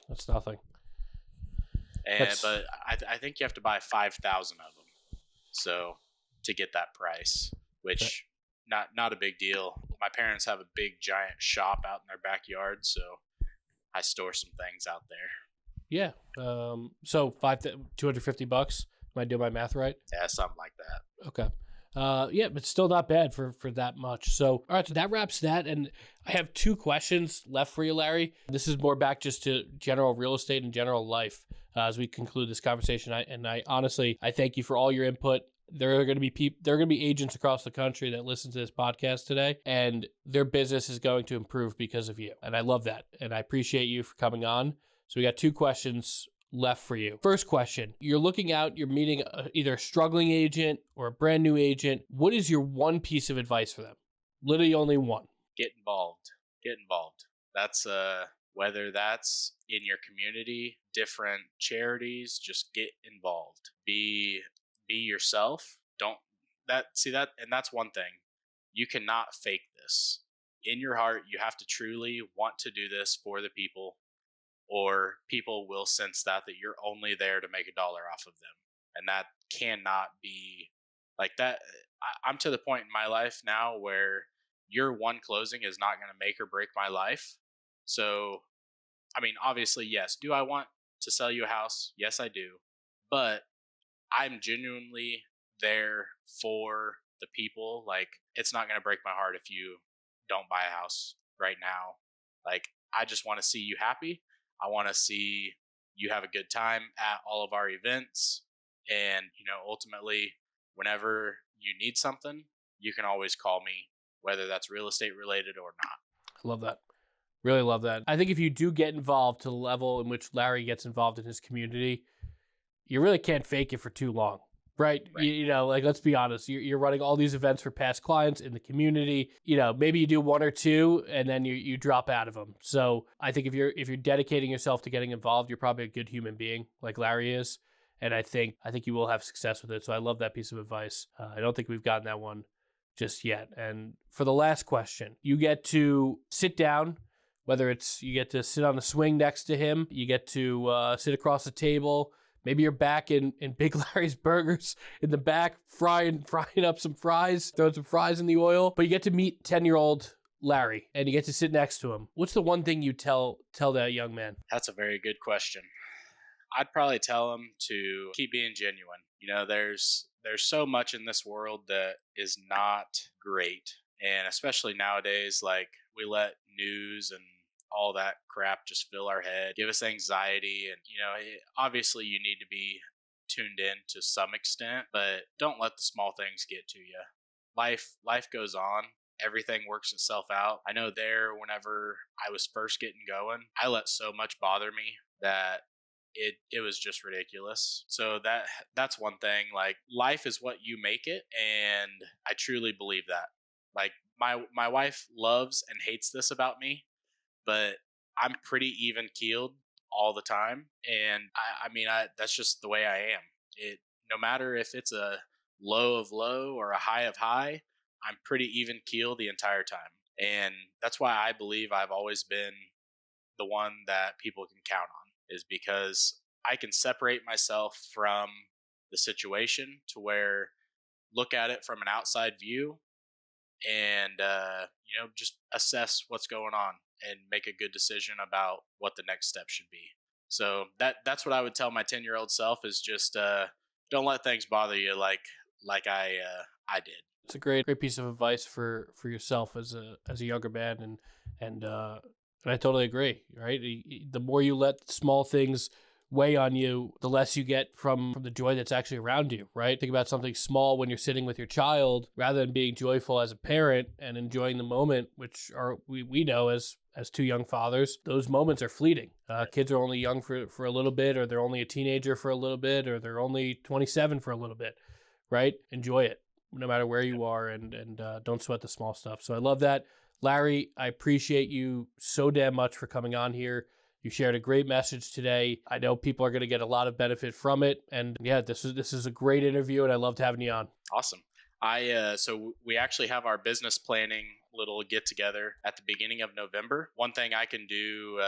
That's nothing. But I think you have to buy 5,000 of them, so to get that price, which not a big deal. My parents have a big giant shop out in their backyard, so I store some things out there. Yeah. So $250. Am I doing my math right? Yeah, something like that. Okay. Yeah, but still not bad for that much. So, all right, so that wraps that. And I have 2 questions left for you, Larry. This is more back just to general real estate and general life as we conclude this conversation. I honestly thank you for all your input. There are going to be agents across the country that listen to this podcast today, and their business is going to improve because of you. And I love that. And I appreciate you for coming on. So we got 2 questions left for you. First question, you're looking out, you're meeting either a struggling agent or a brand new agent. What is your one piece of advice for them? Literally only one. Get involved. Get involved. That's whether that's in your community, different charities, just get involved. Be yourself. And that's one thing. You cannot fake this. In your heart, you have to truly want to do this for the people, or people will sense that you're only there to make $1 off of them. And that cannot be like that. I'm to the point in my life now where your one closing is not going to make or break my life. So, obviously, yes. Do I want to sell you a house? Yes, I do. But I'm genuinely there for the people. Like, it's not going to break my heart if you don't buy a house right now. Like, I just want to see you happy. I want to see you have a good time at all of our events. And, ultimately, whenever you need something, you can always call me, whether that's real estate related or not. I love that. Really love that. I think if you do get involved to the level in which Larry gets involved in his community, you really can't fake it for too long. Right? Let's be honest. You're running all these events for past clients in the community. Maybe you do 1 or 2 and then you drop out of them. So I think if you're dedicating yourself to getting involved, you're probably a good human being like Larry is. And I think you will have success with it. So I love that piece of advice. I don't think we've gotten that one just yet. And for the last question, you get to sit down, whether it's you get to sit on a swing next to him, you get to sit across the table. Maybe you're back in Big Larry's Burgers in the back, frying up some fries, throwing some fries in the oil. But you get to meet 10-year-old Larry, and you get to sit next to him. What's the one thing you tell that young man? That's a very good question. I'd probably tell them to keep being genuine. There's so much in this world that is not great, and especially nowadays, like we let news and all that crap just fill our head, give us anxiety, and obviously you need to be tuned in to some extent, but don't let the small things get to you. Life goes on. Everything works itself out. I know whenever I was first getting going, I let so much bother me that it was just ridiculous. So that's one thing. Like, life is what you make it, and I truly believe that. Like, my wife loves and hates this about me, but I'm pretty even keeled all the time, and I that's just the way I am. It No matter if it's a low of low or a high of high, I'm pretty even keeled the entire time. And that's why I believe I've always been the one that people can count on, is because I can separate myself from the situation to where look at it from an outside view and, just assess what's going on and make a good decision about what the next step should be. So that's what I would tell my 10-year-old self, is just don't let things bother you like I did. It's a great piece of advice for yourself as a younger man, and I totally agree. Right, the more you let small things weigh on you, the less you get from the joy that's actually around you. Right, think about something small when you're sitting with your child, rather than being joyful as a parent and enjoying the moment, which we know as two young fathers, those moments are fleeting. Kids are only young for a little bit, or they're only a teenager for a little bit, or they're only 27 for a little bit. Right, enjoy it no matter where you are, and don't sweat the small stuff. So I love that. Larry, I appreciate you so damn much for coming on here. You shared a great message today. I know people are going to get a lot of benefit from it. And yeah, this is a great interview, and I loved having you on. Awesome. So we actually have our business planning little get together at the beginning of November. One thing I can do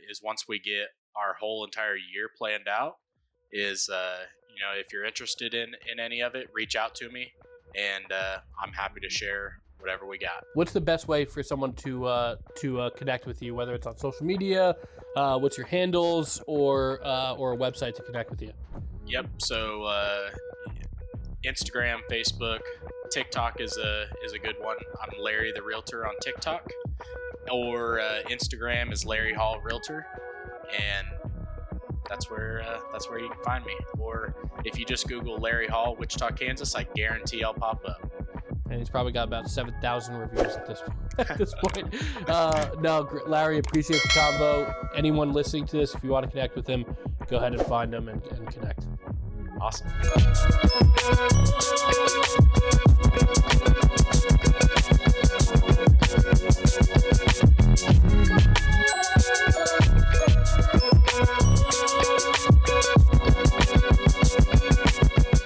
is, once we get our whole entire year planned out, is if you're interested in any of it, reach out to me, and I'm happy to share whatever we got. What's the best way for someone to connect with you, whether it's on social media? What's your handles, or a website to connect with you? Yep. So Instagram, Facebook, TikTok is a good one. I'm Larry the Realtor on TikTok, or Instagram is Larry Hall Realtor, and that's where you can find me. Or if you just Google Larry Hall, Wichita, Kansas, I guarantee I'll pop up. And he's probably got about 7,000 reviews at this point. No, Larry, appreciate the combo. Anyone listening to this, if you want to connect with him, go ahead and find him and connect. Awesome.